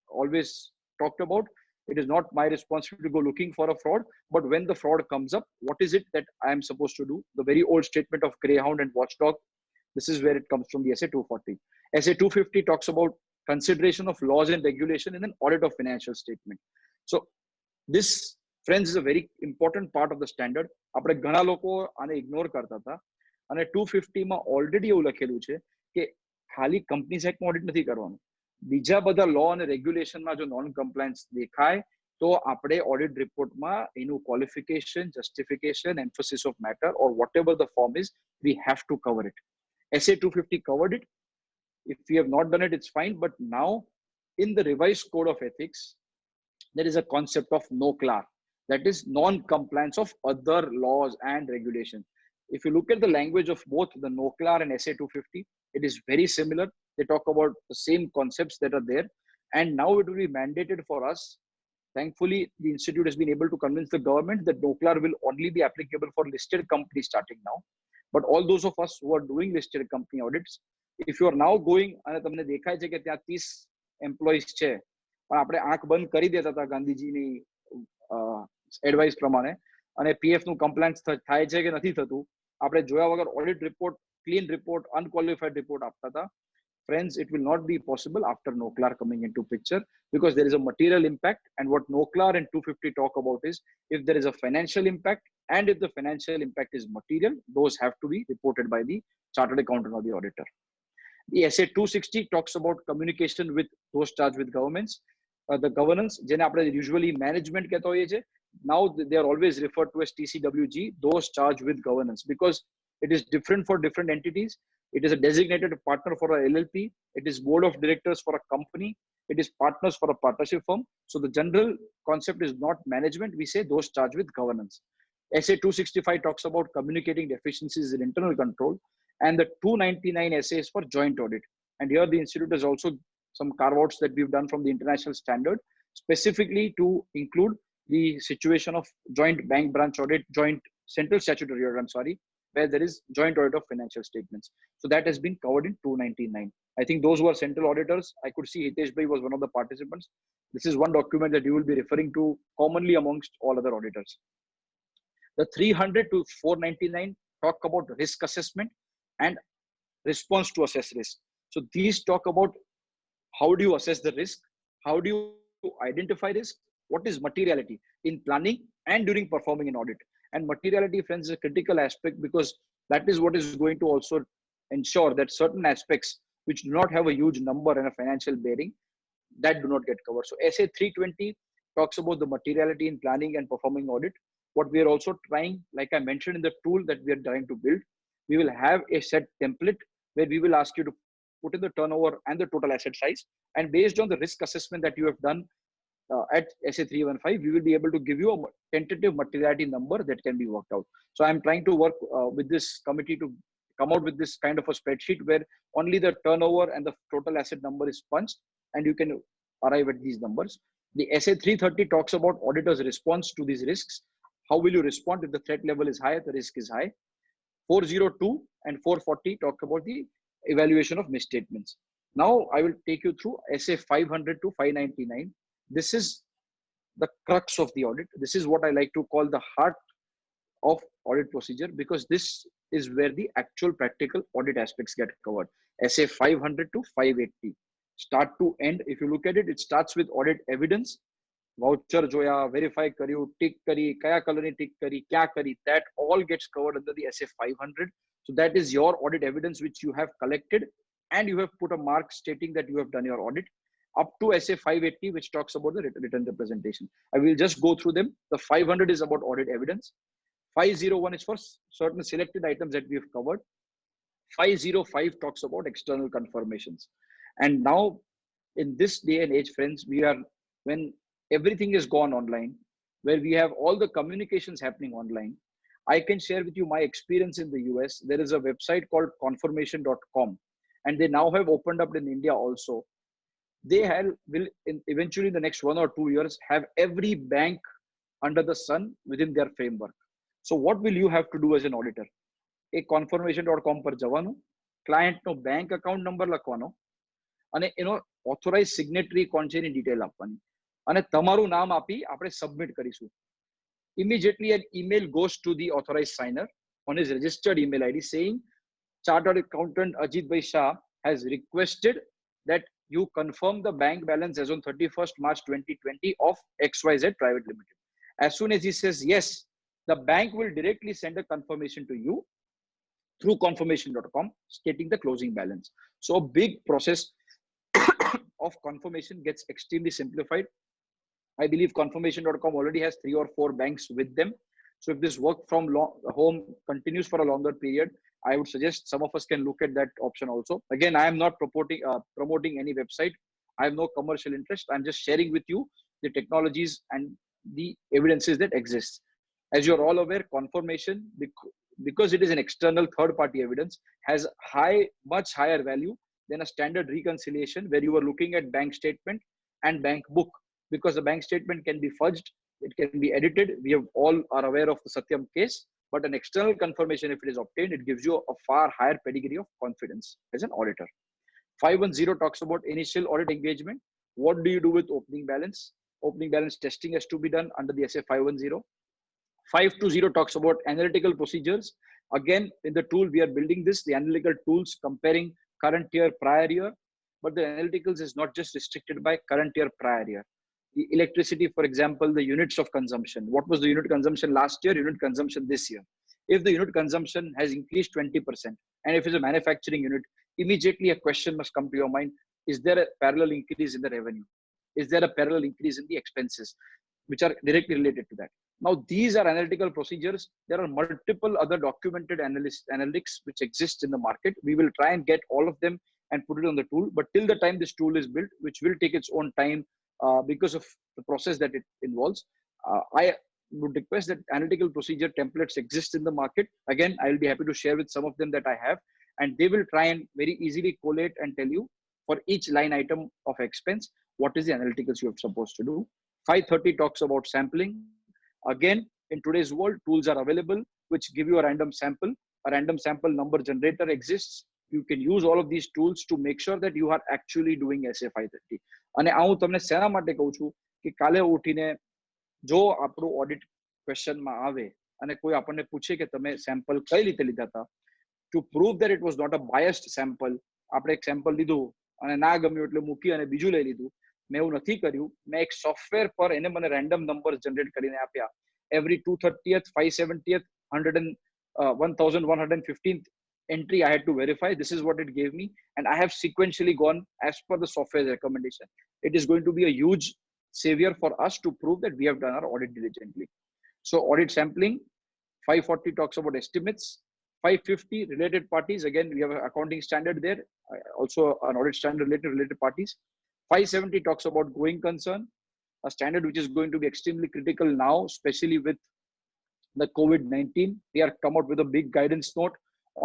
always talked about. It is not my responsibility to go looking for a fraud, but when the fraud comes up, what is it that I am supposed to do? The very old statement of Greyhound and Watchdog. This is where it comes from, the SA 240. SA 250 talks about consideration of laws and regulation in an audit of financial statement. So this, friends, is a very important part of the standard. આપણે ઘણા લોકો આને ignore કરતા હતા, અને 250 માં already એવું લખેલું છે કે ખાલી કંપનીઝ એક્ટમાં ઓડિટ નથી કરવાનું. બીજા બધા લો અને રેગ્યુલેશનમાં જો નોન કમ્પ્લાયન્સ દેખાય તો આપણે ઓડિટ રિપોર્ટમાં એનું qualification, justification, emphasis of matter, or whatever the form is, we have to cover it. SA 250 covered it. If we have not done it, it's fine. But now in the revised code of ethics, there is a concept of NOCLAR, that is non-compliance of other laws and regulations. If you look at the language of both the NOCLAR and SA 250, it is very similar. They talk about the same concepts that are there. And now it will be mandated for us. Thankfully, the institute has been able to convince the government that NOCLAR will only be applicable for listed companies starting now. But all those of us who are doing listed company audits, if you are now going અને તમને દેખાય છે કે ત્યાં 30 employees છે, પણ આપણે આંખ બંધ કરી દેતા હતા ગાંધીજીની એડવાઇસ પ્રમાણે, અને પીએફ નું કમ્પ્લાયન્સ થાય છે કે નથી થતું, આપણે જોયા વગર audit report, clean report, unqualified report આપતા હતા. Friends, it will not be possible after NOCLAR coming into picture, because there is a material impact. And what NOCLAR and 250 talk about is, if there is a financial impact and if the financial impact is material, those have to be reported by the chartered accountant or the auditor. The SA 260 talks about communication with those charged with governments, the governance, jene apne usually management kehta hoye che. Now they are always referred to as TCWG, those charged with governance, because it is different for different entities. It is a designated partner for a LLP. It is board of directors for a company. It is partners for a partnership firm. So the general concept is not management. We say those charged with governance. SA 265 talks about communicating deficiencies in internal control. And the 299 SA is for joint audit. And here the institute has also some carve-outs that we've done from the international standard, specifically to include the situation of joint bank branch audit, joint central statutory audit, I'm sorry, where there is joint audit of financial statements. So that has been covered in 299. I think those who are central auditors, I could see Hitesh Bhai was one of the participants. This is one document that you will be referring to commonly amongst all other auditors. The 300 to 499 talk about risk assessment and response to assess risk. So these talk about how do you assess the risk, how do you identify risk, what is materiality in planning and during performing an audit. And materiality, friends, is a critical aspect, because that is what is going to also ensure that certain aspects which do not have a huge number and a financial bearing, that do not get covered. So SA 320 talks about the materiality in planning and performing audit. What we are also trying, like I mentioned in the tool that we are trying to build, we will have a set template where we will ask you to put in the turnover and the total asset size. And based on the risk assessment that you have done at SA 315, we will be able to give you a tentative materiality number that can be worked out. So I'm trying to work with this committee to come out with this kind of a spreadsheet where only the turnover and the total asset number is punched, and you can arrive at these numbers. The SA 330 talks about auditor's response to these risks. How will you respond if the threat level is high, the risk is high? 402 and 440 talk about the evaluation of misstatements. Now I will take you through SA 500 to 599. This is the crux of the audit. This is what I like to call the heart of audit procedure, because this is where the actual practical audit aspects get covered. SA 500 to 580, start to end. If you look at it, it starts with audit evidence. Voucher joya, verify karyu, tick kari, kaya color ni tick kari, kya kari, that all gets covered under the SA 500. So that is your audit evidence which you have collected, and you have put a mark stating that you have done your audit, up to SA 580, which talks about the written representation. I will just go through them. The 500 is about audit evidence. 501 is for certain selected items that we have covered. 505 talks about external confirmations. And now in this day and age, friends, we are, when everything is gone online, where we have all the communications happening online, I can share with you my experience in the US. There is a website called confirmation.com, and they now have opened up in India also. They will eventually in the next 1 or 2 years have every bank under the sun within their framework. So what will you have to do as an auditor? A confirmation.com પર જવાનું, client નો bank account number લખવાનો, અને એનો authorized signatory કોણ છે એની detail આપવાની, અને તમારું નામ આપી આપણે સબમિટ કરીશું. Immediately an email goes to the authorized signer on his registered email ID saying Chartered Accountant Ajit Bhai Shah has requested that you confirm the bank balance as on 31st March 2020 of XYZ Private Limited. As soon as he says yes, the bank will directly send a confirmation to you through confirmation.com stating the closing balance. So a big process of confirmation gets extremely simplified. I believe confirmation.com already has 3 or 4 banks with them. So if this work from home continues for a longer period, I would suggest some of us can look at that option also. Again, I am not promoting any website. I have no commercial interest. I'm just sharing with you the technologies and the evidences that exist. As you're all aware, confirmation, because it is an external third-party evidence, has much higher value than a standard reconciliation where you are looking at bank statement and bank book, because the bank statement can be fudged, it can be edited. We have all are aware of the Satyam case, but an external confirmation, if it is obtained, it gives you a far higher pedigree of confidence as an auditor. 510 talks about initial audit engagement. What do you do with opening balance? Opening balance testing has to be done under the SA 510. 520 talks about analytical procedures. Again, in the tool, we are building this, the analytical tools comparing current year, prior year, but the analyticals is not just restricted by current year, prior year. The electricity, for example, the units of consumption. What was the unit consumption last year, unit consumption this year? If the unit consumption has increased 20%, and if it's a manufacturing unit, immediately a question must come to your mind. Is there a parallel increase in the revenue? Is there a parallel increase in the expenses, which are directly related to that? Now, these are analytical procedures. There are multiple other documented analytics which exist in the market. We will try and get all of them and put it on the tool. But till the time this tool is built, which will take its own time because of the process that it involves, I would request that analytical procedure templates exist in the market. Again, I will be happy to share with some of them that I have, and they will try and very easily collate and tell you for each line item of expense, what is the analyticals you are supposed to do. 530 talks about sampling. Again, in today's world, tools are available which give you a random sample. A random sample number generator exists. You can use all of these tools to make sure that you are actually doing SA 530. અને હું તમને શેના માટે કહું છું કે કાલે ઉઠીને જો આપણું ઓડિટ ક્વેશ્ચનમાં આવે અને કોઈ આપણને પૂછે કે તમે સેમ્પલ કઈ રીતે લીધા હતા, to prove that it was not a biased sample, આપણે એક સેમ્પલ લીધું અને ના ગમ્યું એટલે મૂકી અને બીજું લઈ લીધું. મેં એવું નથી કર્યું. મેં એક સોફ્ટવેર પર એને મને રેન્ડમ નંબર જનરેટ કરીને આપ્યા. Every 230th, 570th, 1115th entry I had to verify. This is what it gave me, and I have sequentially gone as per the software recommendation. It is going to be a huge savior for us to prove that we have done our audit diligently. So audit sampling. 540 talks about estimates. 550 related parties. Again, we have an accounting standard there, also an audit standard related parties. 570 talks about going concern, a standard which is going to be extremely critical now, especially with the COVID-19. We are come out with a big guidance note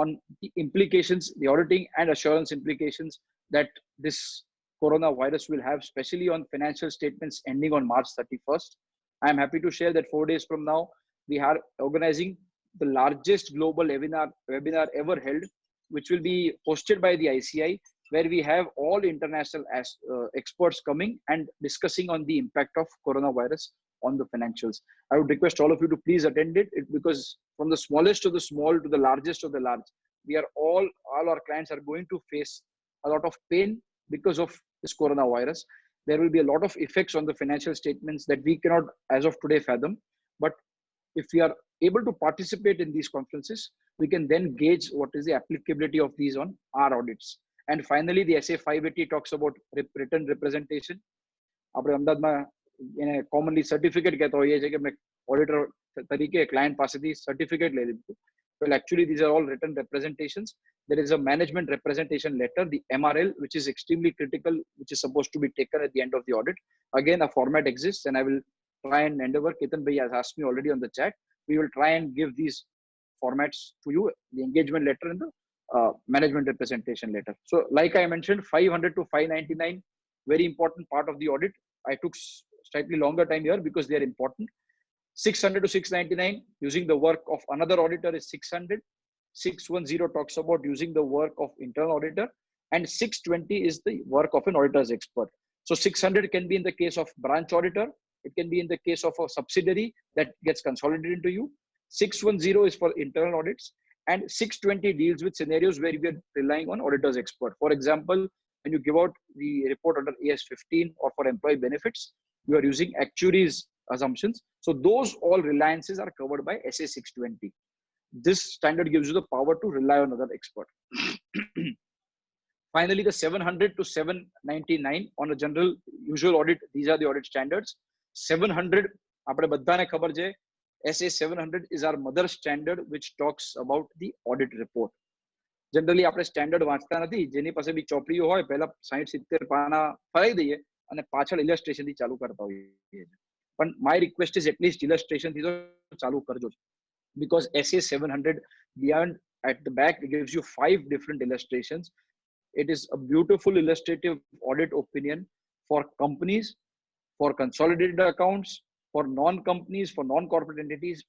on the implications, the auditing and assurance implications that this coronavirus will have, especially on financial statements ending on March 31st. I am happy to share that 4 days from now, we are organizing the largest global webinar ever held, which will be hosted by the ICI, where we have all international experts coming and discussing on the impact of coronavirus on the financials. I would request all of you to please attend it, because from the smallest of the small to the largest of the large, we are all our clients are going to face a lot of pain because of this coronavirus. There will be a lot of effects on the financial statements that we cannot as of today fathom. But if we are able to participate in these conferences, we can then gauge what is the applicability of these on our audits. And finally, the SA 580 talks about written representation. આપણે અમદાવાદમાં એને commonly certificate કહેતા હોઈએ છીએ કે મેં auditor તરીકે client પાસેથી સર્ટિફિકેટ લઈ લીધું. Well, actually, these are all written representations. There is a management representation letter, the MRL, which is extremely critical, which is supposed to be taken at the end of the audit. Again, a format exists, and I will try and endeavor. Ketan Bhai has asked me already on the chat. We will try and give these formats to you, the engagement letter and the management representation letter. So like I mentioned, 500 to 599, very important part of the audit. I took slightly longer time here because they are important. 600 to 699, using the work of another auditor is 600. 610 talks about using the work of internal auditor, and 620 is the work of an auditor's expert. So 600 can be in the case of branch auditor. It can be in the case of a subsidiary that gets consolidated into you. 610 is for internal audits, and 620 deals with scenarios where we are relying on auditor's expert. For example, when you give out the report under AS 15 or for employee benefits, you are using actuaries assumptions. So those all reliances are covered by SA 620. This standard gives you the power to rely on another expert. Finally, the 700 to 799 on a general usual audit, these are the audit standards. 700, આપણે બધાને ખબર છે, SA 700 is our mother standard which talks about the audit report. Generally, આપણે standard વાંચતા નથી, જેની પાસે બી ચોપડીઓ હોય, પહેલા 60-70 પાના ફરાઈ દઈએ અને પાછળ illustration થી ચાલુ કરતા હોઈએ. But my request is at least illustration થી તો ચાલુ કરજો, because SA 700 beyond at the back, it gives you 5 different illustrations. It is a beautiful illustrative audit opinion for companies, for consolidated accounts, for non-companies, for non-corporate entities.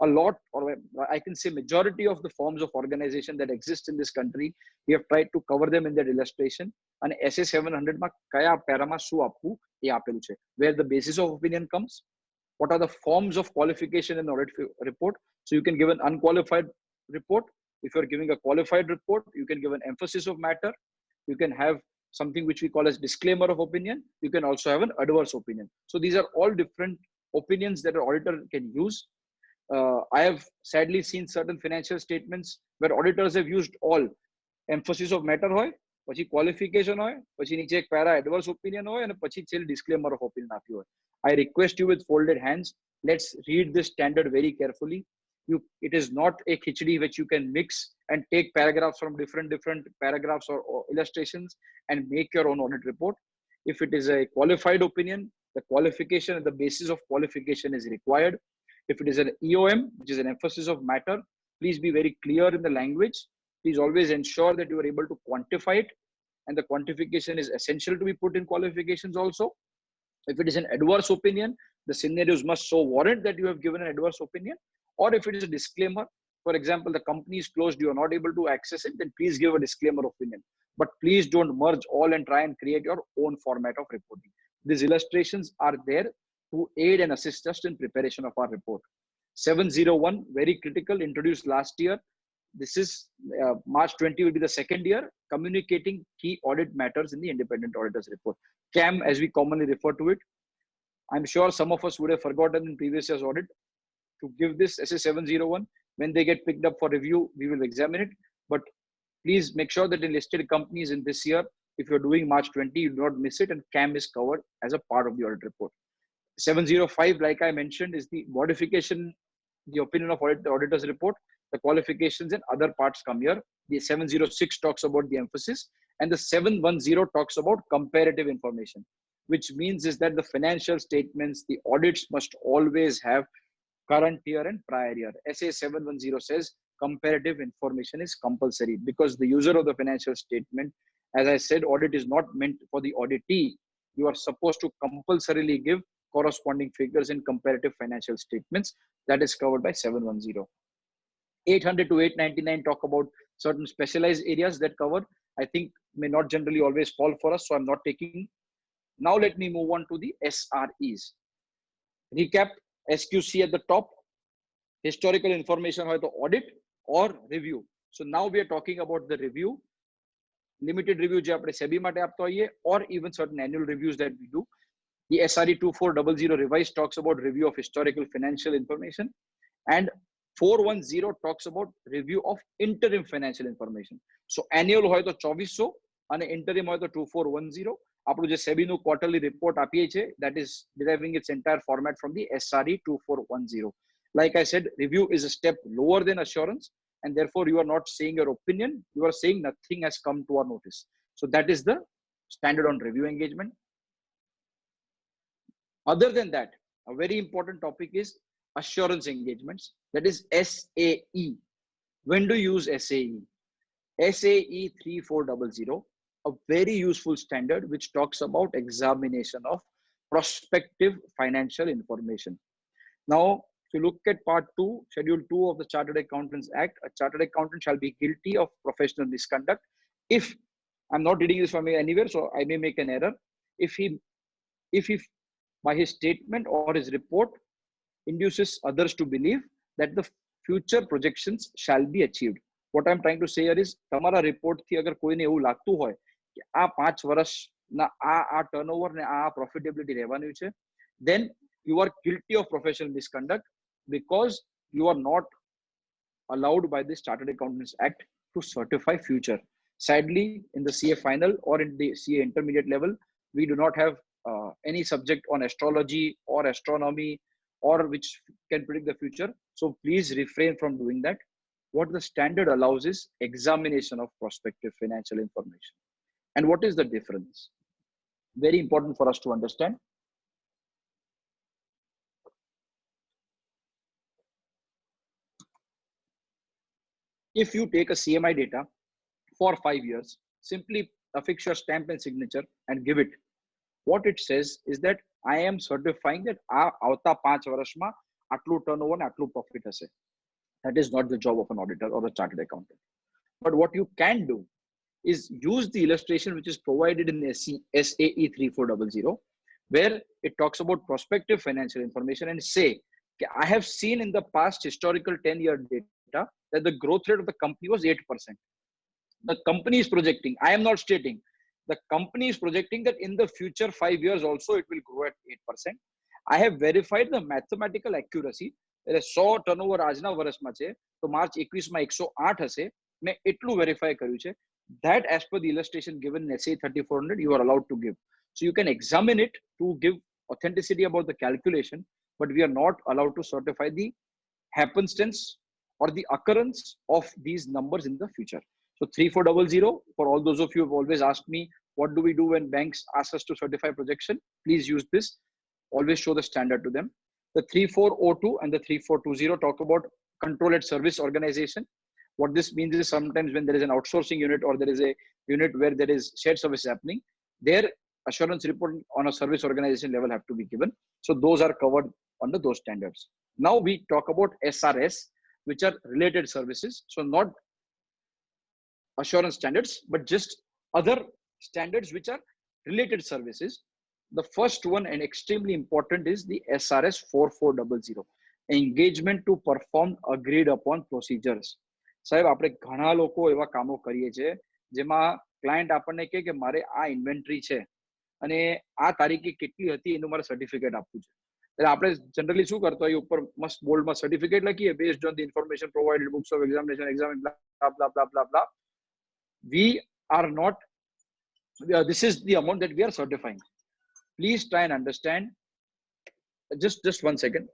A lot, or I can say majority of the forms of organization that exist in this country, we have tried to cover them in that illustration. And SA 700 ma kaya parama su apu e apelu che, where the basis of opinion comes. What are the forms of qualification in the audit report? So you can give an unqualified report. If you're giving a qualified report, you can give an emphasis of matter. You can have something which we call as disclaimer of opinion. You can also have an adverse opinion. So these are all different opinions that an auditor can use. I have sadly seen certain financial statements where auditors have used all emphasis of matter hoy, પછી qualification hoy, પછી નીચે એક para adverse opinion hoy, અને પછી છેલ્લે disclaimer of opinion આપ્યું હોય. I request you with folded hands, let's read this standard very carefully. It is not a khichdi which you can mix and take paragraphs from different paragraphs or illustrations and make your own audit report. If it is a qualified opinion, the qualification and the basis of qualification is required. If it is an EOM, which is an emphasis of matter, please be very clear in the language. Please always ensure that you are able to quantify it, and the quantification is essential to be put in qualifications also. If it is an adverse opinion, the scenarios must so warrant that you have given an adverse opinion. Or if it is a disclaimer, for example, the company is closed, you are not able to access it, then please give a disclaimer opinion. But please don't merge all and try and create your own format of reporting. These illustrations are there to aid and assist us in preparation of our report. 701, very critical, introduced last year. This is March 20 will be the second year, communicating key audit matters in the independent auditor's report. CAM, as we commonly refer to it. I'm sure some of us would have forgotten in previous year's audit to give this SA 701. When they get picked up for review, we will examine it. But please make sure that in listed companies in this year, if you're doing March 20, you do not miss it, and CAM is covered as a part of the audit report. 705, like I mentioned, is the modification, the opinion of the auditor's report. The qualifications and other parts come here. The 706 talks about the emphasis, and the 710 talks about comparative information, which means is that the financial statements, the audits must always have current year and prior year. SA 710 says comparative information is compulsory, because the user of the financial statement, as I said, audit is not meant for the auditee. You are supposed to compulsorily give corresponding figures in comparative financial statements. That is covered by 710. 800 to 899 talk about certain specialized areas that cover, I think, may not generally always fall for us, so I'm not taking. Now let me move on to the SREs. Recap, SQC at the top, historical information or the audit or review. So now we are talking about the review, limited review je apne SEBI mate apta hoye, or even certain annual reviews that we do. The SRE 2400 revised talks about review of historical financial information, and 410 talks about review of interim financial information. So annual hoy to 2400 and interim hoy to 2410. આપણું જે SEBI નું quarterly report આપીએ છે, that is deriving its entire format from the SRE 2410. Like I said, review is a step lower than assurance, and therefore you are not saying your opinion, you are saying nothing has come to our notice. So that is the standard on review engagement. Other than that, a very important topic is assurance engagements, that is SAE. When do you use SAE? SAE 3400, a very useful standard which talks about examination of prospective financial information. Now, if you look at part 2, schedule 2 of the Chartered Accountants Act, a chartered accountant shall be guilty of professional misconduct if, I'm not reading this from anywhere, so I may make an error, if he by his statement or his report induces others to believe that the future projections shall be achieved. What I'm trying to say here is, તમારા report થી અગર કોઈને એવું લાગતું હોય કે આ 5 વર્ષના આ turnover ને આ profitability રહેવાનું છે, then you are guilty of professional misconduct, because you are not allowed by this Chartered Accountants Act to certify future. Sadly, in the CA final or in the CA intermediate level, we do not have any subject on astrology or astronomy or which can predict the future. So please refrain from doing that. What the standard allows is examination of prospective financial information. And what is the difference? Very important for us to understand. If you take a CMI data for 5 years, simply affix your stamp and signature and give it, what it says is that I am certifying that આવતા 5 વર્ષમાં આટલું turnover and આટલું profit હશે. That is not the job of an auditor or a chartered accountant. But what you can do is use the illustration which is provided in SAE 3400, where it talks about prospective financial information and say, I have seen in the past historical 10-year data that the growth rate of the company was 8%. The company is projecting, I am not stating, the company is projecting that in the future 5 years also it will grow at 8%. I have verified the mathematical accuracy. એટલે 100 turnover આજના વર્ષમાં છે તો March 21 માં 108 હશે. મેં એટલું verify કર્યું છે. That as per the illustration given in SA 3400 you are allowed to give. So you can examine it to give authenticity about the calculation, but we are not allowed to certify the happenstance or the occurrence of these numbers in the future. So 3400, for all those of you who have always asked me, what do we do when banks ask us to certify projection? Please use this. Always show the standard to them. The 3402 and the 3420 talk about controlled service organization. What this means is sometimes when there is an outsourcing unit or there is a unit where there is shared service happening, their assurance report on a service organization level have to be given. So those are covered under those standards. Now we talk about SRS, which are related services. So not assurance standards, but just other standards which are related services. The first one and extremely important is the SRS 4400, engagement to perform agreed upon procedures. સાહેબ આપણે ઘણા લોકો એવા કામો કરીએ છીએ જેમાં client આપણને કહે કે મારે આ ઇન્વેન્ટરી છે અને આ તારીખે કેટલી હતી એનું મારે સર્ટિફિકેટ આપવું છે. એટલે આપણે જનરલી શું કરતો હોય ઉપર મસ્ત બોલ્ડમાં સર્ટિફિકેટ લખીએ based on the information provided books of examination examine blah blah blah blah blah. We are not, this is the amount that we are certifying. Please try and understand. Just 1 second.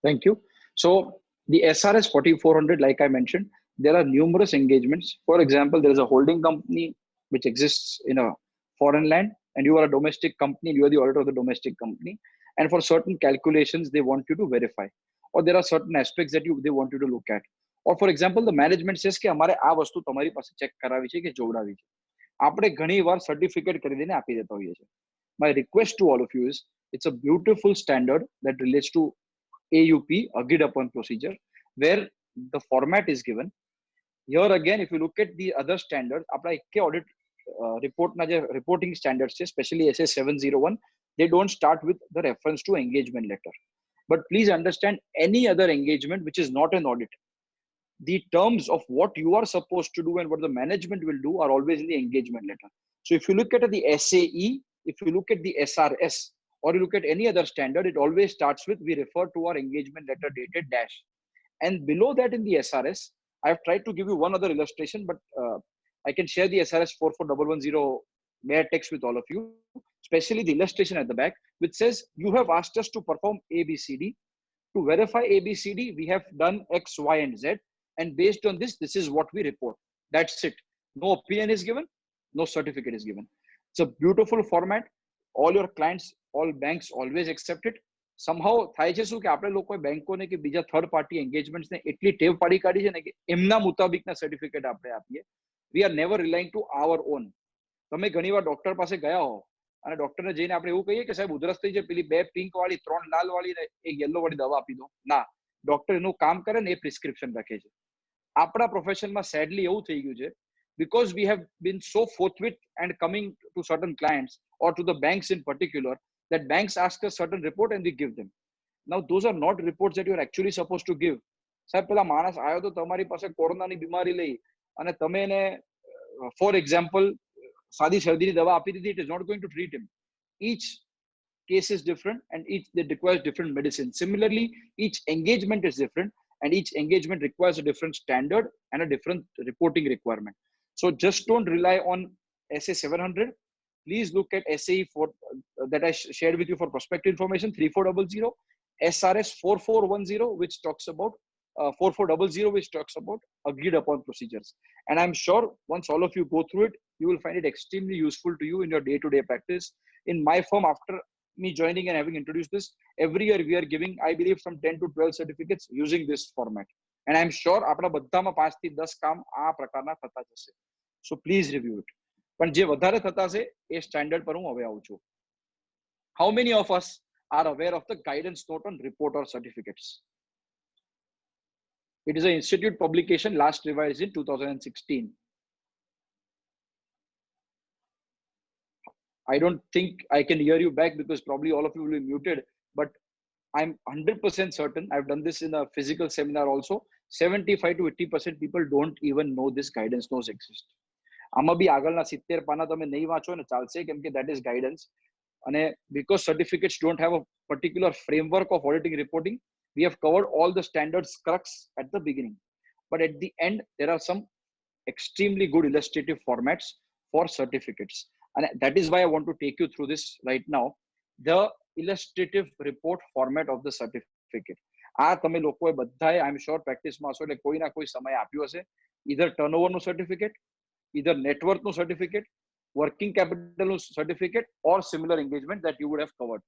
Thank you. So the SRS 4400, like I mentioned, there are numerous engagements. For example, there is a holding company which exists in a foreign land and you are a domestic company, you are the auditor of the domestic company. And for certain calculations, they want you to verify. Or there are certain aspects that they want you to look at. Or for example, the management says કે અમારે આ વસ્તુ તમારી પાસે check કરાવી છે કે જોવડાવી છે. આપણે ઘણીવાર સર્ટિફિકેટ કરી દઈને આપી દેતા હોઈએ છે. My request to all of you is, it's a beautiful standard that relates to AUP, agreed upon procedure, where the format is given. Here again, if you look at the other standards, apna ikke audit report na je reporting standards છે, especially SA 701, they don't start with the reference to engagement letter. But please understand, any other engagement which is not an audit, the terms of what you are supposed to do and what the management will do are always in the engagement letter. So if you look at the SAE, if you look at the SRS, or you look at any other standard, it always starts with, we refer to our engagement letter dated dash. And below that in the SRS, I have tried to give you one other illustration, but I can share the SRS 44110 bare text with all of you, especially the illustration at the back, which says, you have asked us to perform ABCD. To verify ABCD, we have done X, Y, and Z. And based on this, this is what we report. That's it. No opinion is given, no certificate is given. It's a beautiful format. All your clients, all banks always accept it. Somehow થાય છે શું કે આપણે લોકોએ બેંકોને કે બીજા third party એન્ગેજમેન્ટ્સને એટલી ટેવ પાડી કાઢી છે ને કે એમના મુતાબિકના સર્ટિફિકેટ આપણે આપીએ. We are never relying to our own. તમે ઘણીવાર ડોક્ટર પાસે ગયા હો અને ડોક્ટરને જઈને આપણે એવું કહીએ કે સાહેબ ઉધરસ થઈ છે, પેલી 2 પિંક વાળી 3 લાલ વાળી ને 1 યલો વાળી દવા આપી દો. ના, ડોક્ટર એનું કામ કરે ને એ પ્રિસ્ક્રિપ્શન રાખે છે. આપણા પ્રોફેશનમાં સેડલી એવું થઈ ગયું છે, because we have been so forthwith and coming to certain clients or to the banks in particular, that banks ask us certain report and we give them. Now those are not reports that you are actually supposed to give. સાહેબ પેલા માણસ આવ્યો તો તમારી પાસે કોરોનાની બીમારી લઈ અને તમે એને ફોર એક્ઝામ્પલ સાદી શરદીની દવા આપી દીધી, it is not going to treat him. Each case is different and each they requires different medicine. Similarly, each engagement is different and each engagement requires a different standard and a different reporting requirement. So just don't rely on SA 700 please look at SAE for that I shared with you for prospective information 3400, SRS 4410, which talks about 4400, which talks about agreed upon procedures. And I'm sure once all of you go through it, you will find it extremely useful to you in your day-to-day practice. In my firm, after me joining and having introduced this, every year we are giving, I believe, from 10 to 12 certificates using this format. And I'm sure આપણા બધામાં 5 થી 10 કામ આ પ્રકારના થતા જશે. So please review it. પણ જે વધારે થતા છે એ સ્ટાન્ડર્ડ પર હું હવે આવું છું. How many of us are aware of the guidance note on report or certificates? It is an institute publication, last revised in 2016. I don't think I can hear you back because probably all of you will be muted, but I'm 100% certain, I've done this in a physical seminar also, 75 to 80% people don't even know this guidance notes exist. આમાં બી આગળના 70 પાના તમે નહીં વાંચો ને ચાલશે કેમ કે that is guidance. And because certificates don't have a particular framework of auditing reporting, we have covered all the standards crux at the beginning. But at the end, there are some extremely good illustrative formats for certificates. And that is why I want to take you through this right now. The illustrative report format of the certificate. તમે લોકોએ બધાએ I'm sure પ્રેક્ટિસમાં હશો એટલે કોઈ ના કોઈ સમય આપ્યો હશે. Either turnover નું certificate, either net worth નું certificate, working capital નું certificate, or similar engagement that you would have covered.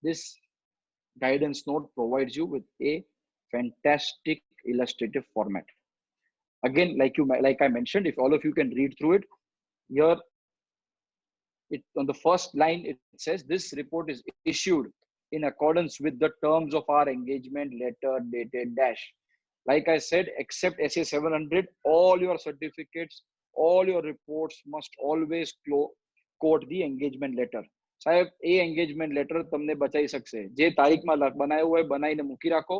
This guidance note provides you with a fantastic illustrative format. Again, like I mentioned, if all of you can read through it, here on the first line it says this report is issued in accordance with the terms of our engagement letter dated dash. Like I said, except SA 700, all your certificates, all your reports must always quote the engagement letter. સાહેબ એ engagement letter તમને બચાવી શકશે. જે તારીખમાં બનાવ્યું હોય બનાવીને મૂકી રાખો.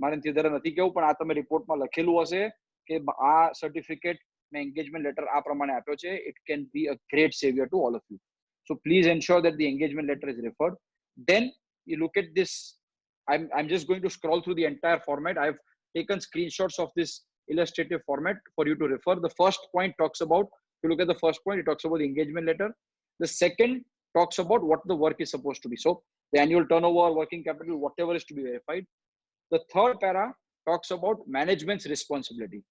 મારે ત્યારે નથી કેવું પણ આ તમે રિપોર્ટમાં લખેલું હશે કે આ સર્ટિફિકેટ મેં engagement letter આ પ્રમાણે આપ્યો છે. It can be a great savior to all of you. So please ensure that the engagement letter is referred. Then you look at this. I'm just going to scroll through the entire format. I've taken screenshots of this illustrative format for you to refer. The first point talks about, if you look at the first point, it talks about the engagement letter. The second talks about what the work is supposed to be. So the annual turnover, working capital, whatever is to be verified. The third para talks about management's responsibility.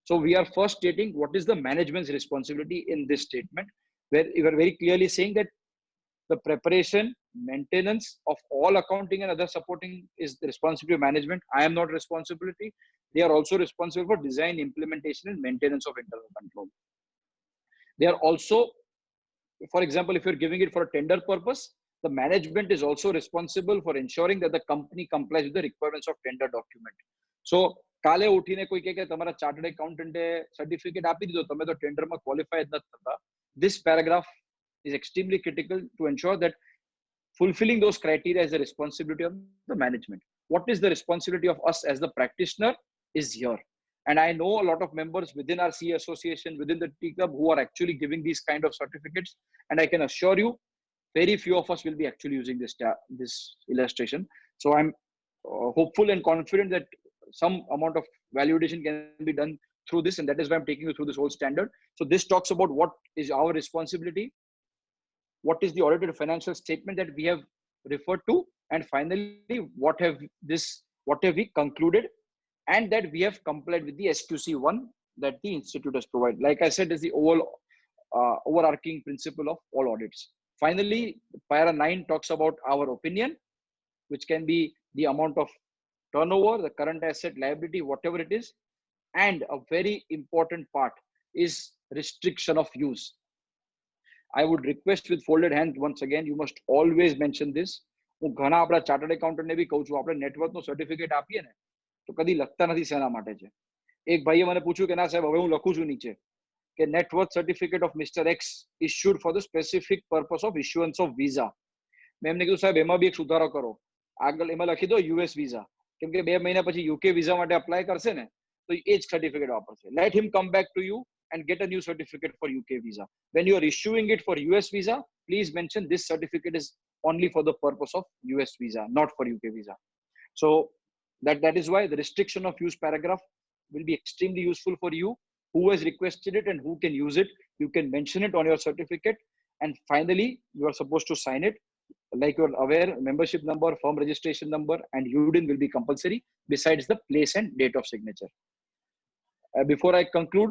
So we are first stating what is the management's responsibility in this statement, where you are very clearly saying that the preparation, maintenance of all accounting and other supporting is the responsibility of management. I am not responsibility. They are also responsible for design, implementation, and maintenance of internal control. They are also, for example, if you're giving it for a tender purpose, the management is also responsible for ensuring that the company complies with the requirements of tender document. So, કાલે ઉઠીને કોઈ કહે કે તમારા chartered એકાઉન્ટન્ટે certificate આપી દીધો તમે તો ટેન્ડરમાં ક્વોલિફાય જ નથી થતા. This paragraph is extremely critical to ensure that fulfilling those criteria is the responsibility of the management. What is the responsibility of us as the practitioner is here. And I know a lot of members within our CA association, within the T Club, who are actually giving these kind of certificates. And I can assure you, very few of us will be actually using this illustration. So I'm hopeful and confident that some amount of validation can be done through this. And that is why I'm taking you through this whole standard. So this talks about what is our responsibility, what is the audited financial statement that we have referred to, and finally, what have we concluded, and that we have complied with the SQC1 that the institute has provided. Like I said, is the overarching principle of all audits. Finally, para 9 talks about our opinion, which can be the amount of turnover, the current asset, liability, whatever it is. And a very important part is restriction of use. I would request with folded hands once again, you must always mention this. હું ઘણા આપણા chartered એકાઉન્ટન્ટને બી કહું છું, આપણે નેટવર્કનો certificate આપીએ ને તો કદી લખતા નથી શેના માટે છે. એક ભાઈએ મને પૂછ્યું કે ના સાહેબ હવે હું લખું છું નીચે કે net worth certificate of Mr. X issued for the specific purpose of issuance of visa. મેં એમને કીધું સાહેબ એમાં બી એક સુધારો કરો, આગળ એમાં લખી દો US visa, કેમ કે 2 મહિના પછી UK visa માટે અપ્લાય કરશે ને તો એ જ certificate વાપરશે. Let him come back to you and get a new certificate for UK visa. When you are issuing it for US visa, please mention this certificate is only for the purpose of US visa, not for UK visa. So that is why the restriction of use paragraph will be extremely useful for you. who has requested it and who can use it. You can mention it on your certificate. And finally, you are supposed to sign it. Like you're aware, membership number, firm registration number, and UDIN will be compulsory besides the place and date of signature. Before I conclude,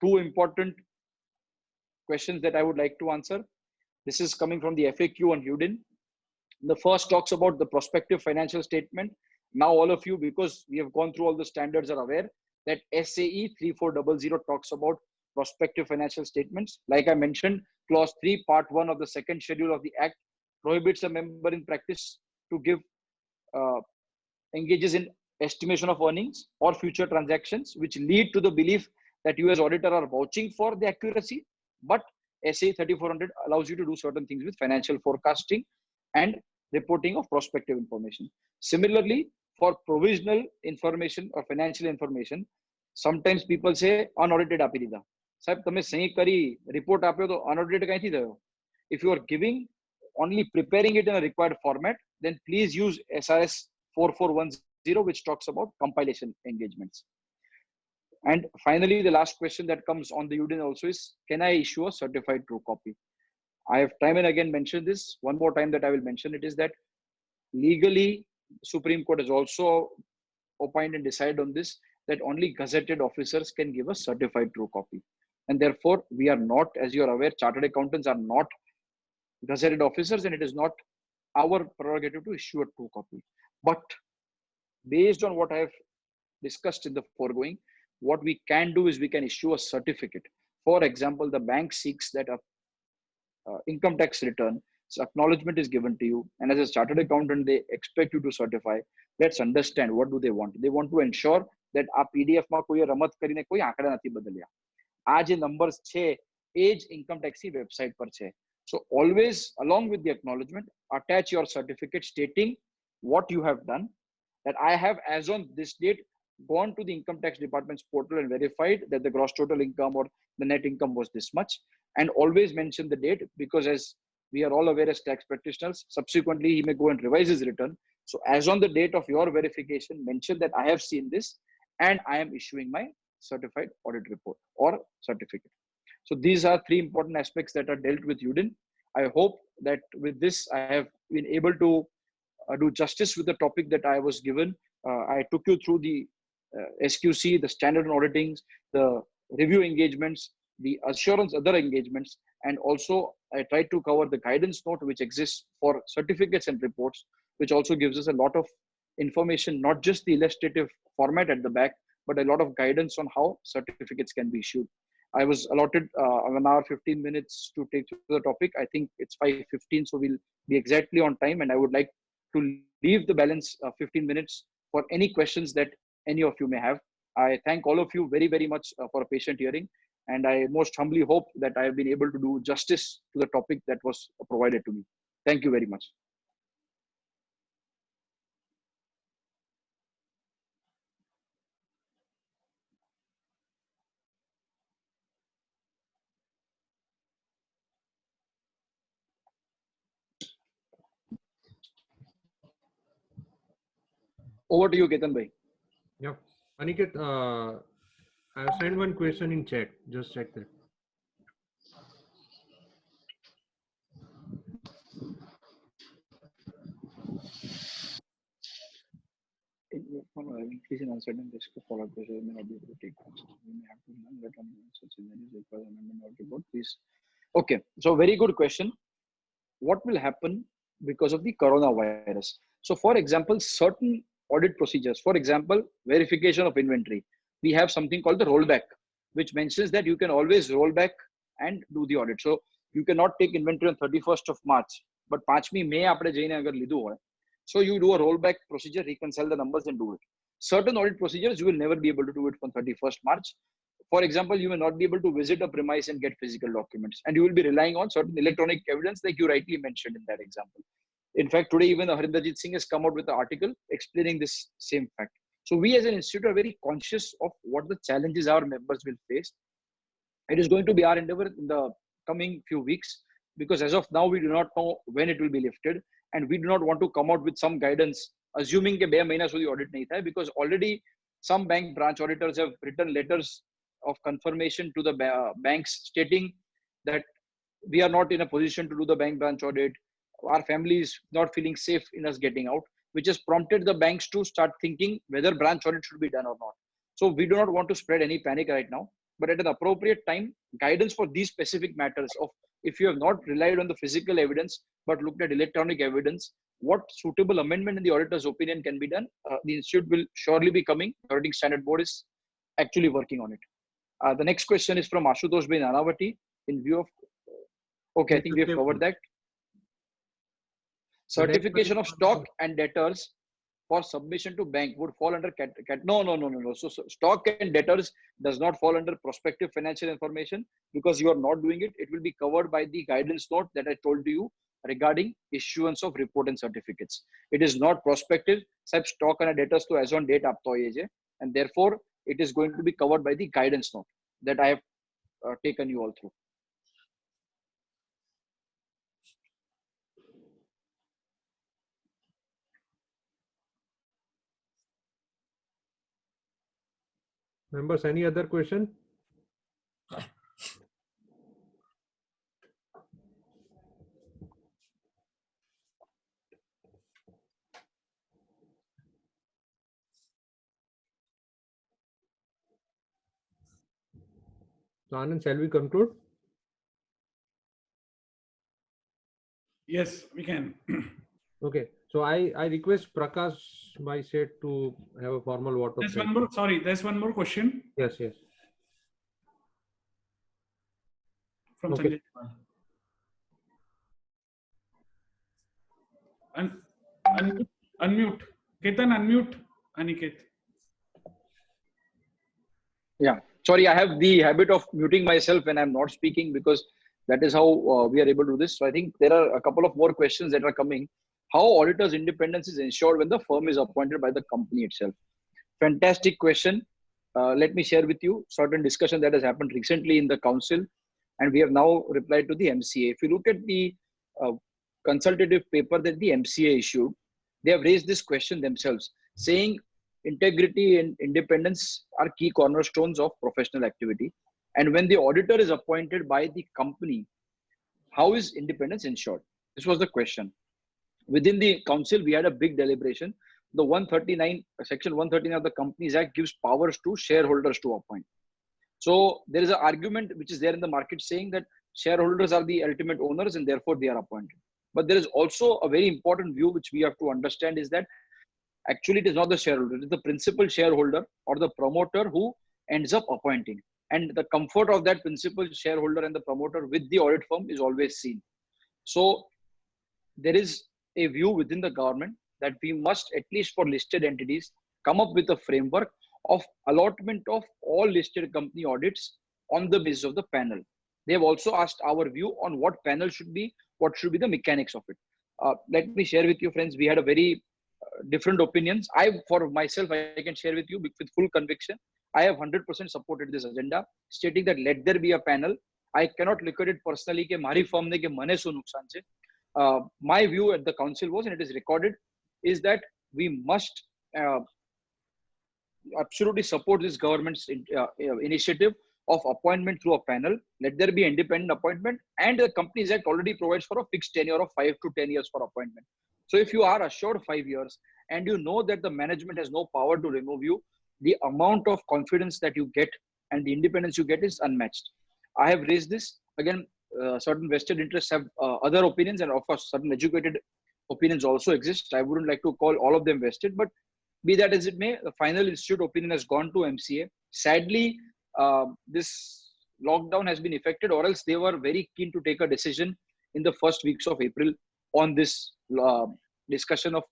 two important questions that I would like to answer. This is coming from the FAQ on UDIN. The first talks about the prospective financial statement. Now all of you, because we have gone through all the standards, are aware that SAE 3400 talks about prospective financial statements. Like I mentioned, clause 3, part 1 of the second schedule of the Act prohibits a member in practice to give engages in estimation of earnings or future transactions which lead to the belief that you as auditor are vouching for the accuracy. But SAE 3400 allows you to do certain things with financial forecasting and reporting of prospective information. Similarly, for provisional information or financial information, sometimes people say unaudited api dida. Sahib, tame sahi kari report apyo to unaudited kahi thi dayo. If you are giving only preparing it in a required format, then please use SRS 4410, which talks about compilation engagements. And finally, the last question that comes on the UDIN also is, can I issue a certified true copy? I have time and again mentioned this. One more time that I will mention it is that legally, Supreme Court has also opined and decided on this, that only gazetted officers can give a certified true copy. And therefore, we are not, as you are aware, chartered accountants are not gazetted officers, and it is not our prerogative to issue a true copy. But based on what I have discussed in the foregoing, what we can do is we can issue a certificate. For example, the bank seeks that a income tax return, so acknowledgement is given to you, and as a chartered accountant, they expect you to certify. Let's understand what do they want. They want to ensure that આ PDF માં કોઈ રમત કરીને કોઈ આંકડા નથી બદલ્યા. આ જે numbers છે એ જ income tax ની website પર છે. So always, along with the acknowledgement, attach your certificate stating what you have done, that I have, as on this date, gone to the income tax department's portal and verified that the gross total income or the net income was this much, and always mention the date, because as we are all aware as tax practitioners, subsequently he may go and revise his return. So as on the date of your verification, mention that I have seen this and I am issuing my certified audit report or certificate. So these are three important aspects that are dealt with UDIN. I hope that with this, I have been able to do justice with the topic that I was given. I took you through the SQC, the standard auditings, the review engagements, the assurance other engagements, and also I tried to cover the guidance note which exists for certificates and reports, which also gives us a lot of information, not just the illustrative format at the back, but a lot of guidance on how certificates can be issued. I was allotted 1 hour, 15 minutes to take through the topic. I think it's 5:15, so we'll be exactly on time. And I would like to leave the balance 15 minutes for any questions that any of you may have. I thank all of you very, very much for a patient hearing. And I most humbly hope that I have been able to do justice to the topic that was provided to me. Thank you very much. Over to you, Ketan bhai. Yeah, Aniket, I have sent one question in chat. Just check that. Increase in uncertain risk of follow-up pressure may not be able to take place. We may have to learn that on such scenarios require amendment or report, please. Okay, so very good question. What will happen because of the coronavirus? So for example, certain audit procedures, for example, verification of inventory, we have something called the rollback, which mentions that you can always roll back and do the audit. So you cannot take inventory on 31st of March, but 5th May apne jaine agar lidu hoy, so you do a rollback procedure, reconcile the numbers and do it. Certain audit procedures, you will never be able to do it from 31st March. For example, you may not be able to visit a premise and get physical documents, and you will be relying on certain electronic evidence, like you rightly mentioned in that example. In fact, today even Harinderjit Singh has come out with an article explaining this same fact. So we as an institute are very conscious of what the challenges our members will face. It is going to be our endeavor in the coming few weeks, because as of now, we do not know when it will be lifted, and we do not want to come out with some guidance assuming that 2 mahina સુધી audit nahi tha, because already some bank branch auditors have written letters of confirmation to the banks stating that we are not in a position to do the bank branch audit. Our family is not feeling safe in us getting out, which has prompted the banks to start thinking whether branch audit should be done or not. So we do not want to spread any panic right now, but at an appropriate time, guidance for these specific matters of if you have not relied on the physical evidence, but looked at electronic evidence, what suitable amendment in the auditor's opinion can be done, the institute will surely be coming. The Auditing Standard Board is actually working on it. The next question is from Ashutosh Bhai Nanavati. In view of, okay, I think we have covered that. Certification of stock and debtors for submission to bank would fall under no. So stock and debtors does not fall under prospective financial information because you are not doing it. It will be covered by the guidance note that I told you regarding issuance of report and certificates. It is not prospective. Sab stock and debtors to as on date aap to ye je, and therefore it is going to be covered by the guidance note that I have taken you all through. Members, any other question? So Anand, shall we conclude? Yes, we can. Okay. So I request Prakash Bhai said to have a formal vote of There's one more. Sorry, there's one more question. Yes, yes. From Okay. Sanjay Kumar. Unmute. Ketan, unmute. Aniket. Yeah, sorry, I have the habit of muting myself when I'm not speaking because that is how we are able to do this. So I think there are a couple of more questions that are coming. How auditor's independence is ensured when the firm is appointed by the company itself? Fantastic question. Let me share with you certain discussion that has happened recently in the council, and we have now replied to the MCA. If you look at the consultative paper that the MCA issued, they have raised this question themselves, saying integrity and independence are key cornerstones of professional activity. And when the auditor is appointed by the company, how is independence ensured? This was the question. Within the council, we had a big deliberation. The 139, section 139 of the Companies Act gives powers to shareholders to appoint. So there is an argument which is there in the market saying that shareholders are the ultimate owners and therefore they are appointed. But there is also a very important view which we have to understand is that actually it is not the shareholder, it is the principal shareholder or the promoter who ends up appointing. And the comfort of that principal shareholder and the promoter with the audit firm is always seen. So there is a view within the government that we must, at least for listed entities, come up with a framework of allotment of all listed company audits on the basis of the panel. They have also asked our view on what panel should be, what should be the mechanics of it. Let me share with you, friends, we had a very different opinions. For myself, I can share with you with full conviction. I have 100% supported this agenda, stating that let there be a panel. I cannot look at it personally ke mari firm ne ke mane su nuksan che. My view at the council was, and it is recorded, is that we must absolutely support this government's initiative of appointment through a panel. Let there be independent appointment, and the Companies Act already provides for a fixed tenure of 5 to 10 years for appointment. So if you are assured 5 years and you know that the management has no power to remove you, the amount of confidence that you get and the independence you get is unmatched. I have raised this again. Certain vested interests have other opinions, and of course certain educated opinions also exist. I wouldn't like to call all of them vested, but be that as it may, the final institute opinion has gone to MCA. Sadly, this lockdown has been effected, or else they were very keen to take a decision in the first weeks of April on this discussion of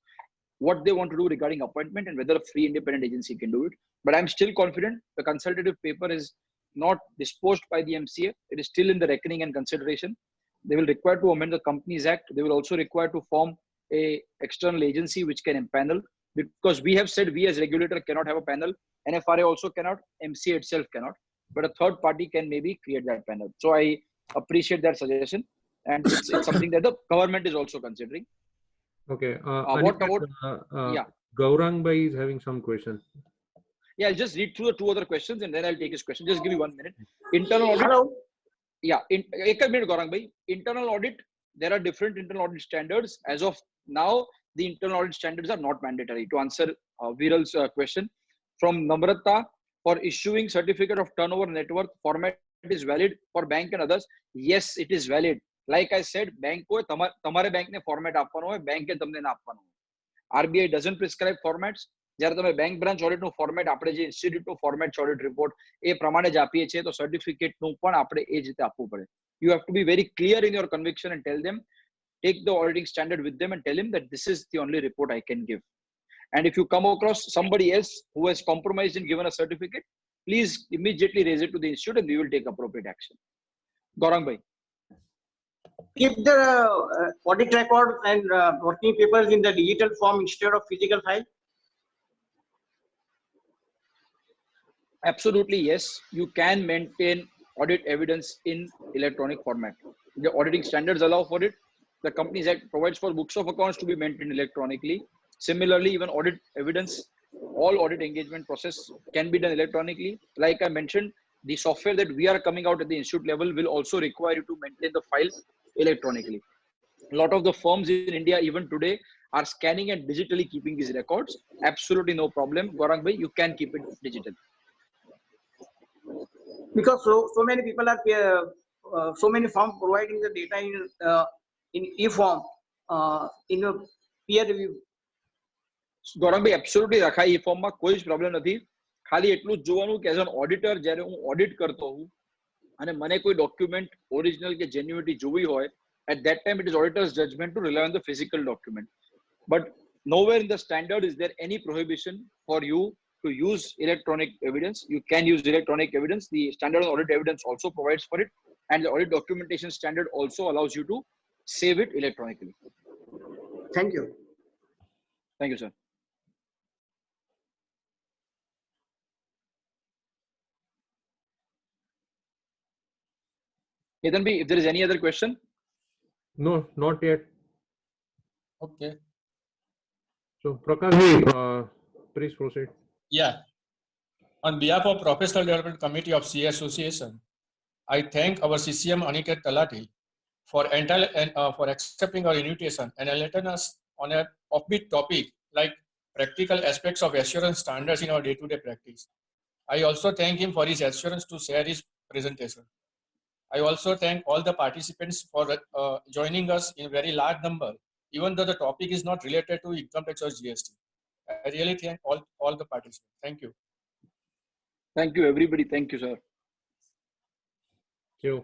what they want to do regarding appointment and whether a free independent agency can do it. But I'm still confident the consultative paper is not disposed by the MCA. It is still in the reckoning and consideration. They will require to amend the Companies Act. They will also require to form a external agency which can empanel, because we have said we as regulator cannot have a panel. NFRA also cannot, MCA itself cannot, but a third party can maybe create that panel. So I appreciate that suggestion, and it's something that the government is also considering. Okay. What about Gaurang Bhai is having some question. Yeah, I'll just read through the 2 other questions and then I'll take his question. Just give me 1 minute. Internal audit. Hello. Yeah, एक minute, Gaurang bhai. Internal audit, there are different internal audit standards. As of now, the internal audit standards are not mandatory. To answer Viral's question, from Namrata, for issuing certificate of turnover net worth, format is valid for bank and others. Yes, it is valid. Like I said, bank ko tamare bank ne format આપવાનો હોય, bank એ તમને ના આપવાનો હોય. RBI doesn't prescribe formats. જ્યારે તમે bank branch ઓડિટનું format આપણે જે ઇન્સ્ટિટ્યૂટનું ફોર્મેટ છે ઓડિટ રિપોર્ટ એ પ્રમાણે જ આપીએ છીએ તો સર્ટિફિકેટનું પણ આપણે એ જ રીતે આપવું પડે. You have to be very clear in your conviction and tell them, take the auditing standard with them and tell him that this is the only report I can give. And if you come across somebody else who has compromised and given a certificate, please immediately raise it to the institute and we will take appropriate action. Gaurang bhai. Keep the audit record and working papers in the digital form instead of physical file. Absolutely, yes. You can maintain audit evidence in electronic format. The auditing standards allow for it. The Companies Act provides for books of accounts to be maintained electronically. Similarly, even audit evidence, all audit engagement process can be done electronically. Like I mentioned, the software that we are coming out at the institute level will also require you to maintain the file electronically. A lot of the firms in India, even today, are scanning and digitally keeping these records. Absolutely no problem. Gaurang bhai, you can keep it digital. Because so many people are so many firms providing the data in e-form in a peer review. Gaurang bhai, absolutely રખાય એ ફોર્મમાં કોઈ જ problem નથી. ખાલી એટલું જ જોવાનું કે એઝ એન ઓડિટર જ્યારે હું ઓડિટ કરતો હોઉં અને મને કોઈ ડોક્યુમેન્ટ ઓરિજિનલ કે જેન્યુઇટી જોવી હોય, at that time it is auditor's judgment to rely on the physical document. But nowhere in the standard is there any prohibition for you to use electronic evidence. You can use electronic evidence. The standard on audit evidence also provides for it, and the audit documentation standard also allows you to save it electronically. Thank you. Thank you, sir. Ketan bhai, if there is any other question? No, not yet. Okay. So Prakash, please proceed. Yeah. On behalf of Professional Development Committee of CA Association, I thank our CCM Aniket Talati for for accepting our invitation and enlightening us on a offbeat topic like practical aspects of assurance standards in our day-to-day practice. I also thank him for his assurance to share his presentation. I also thank all the participants for joining us in a very large number, even though the topic is not related to income tax or GST. I really thank all the participants. Thank you. Thank you, everybody. Thank you, sir. Thank you.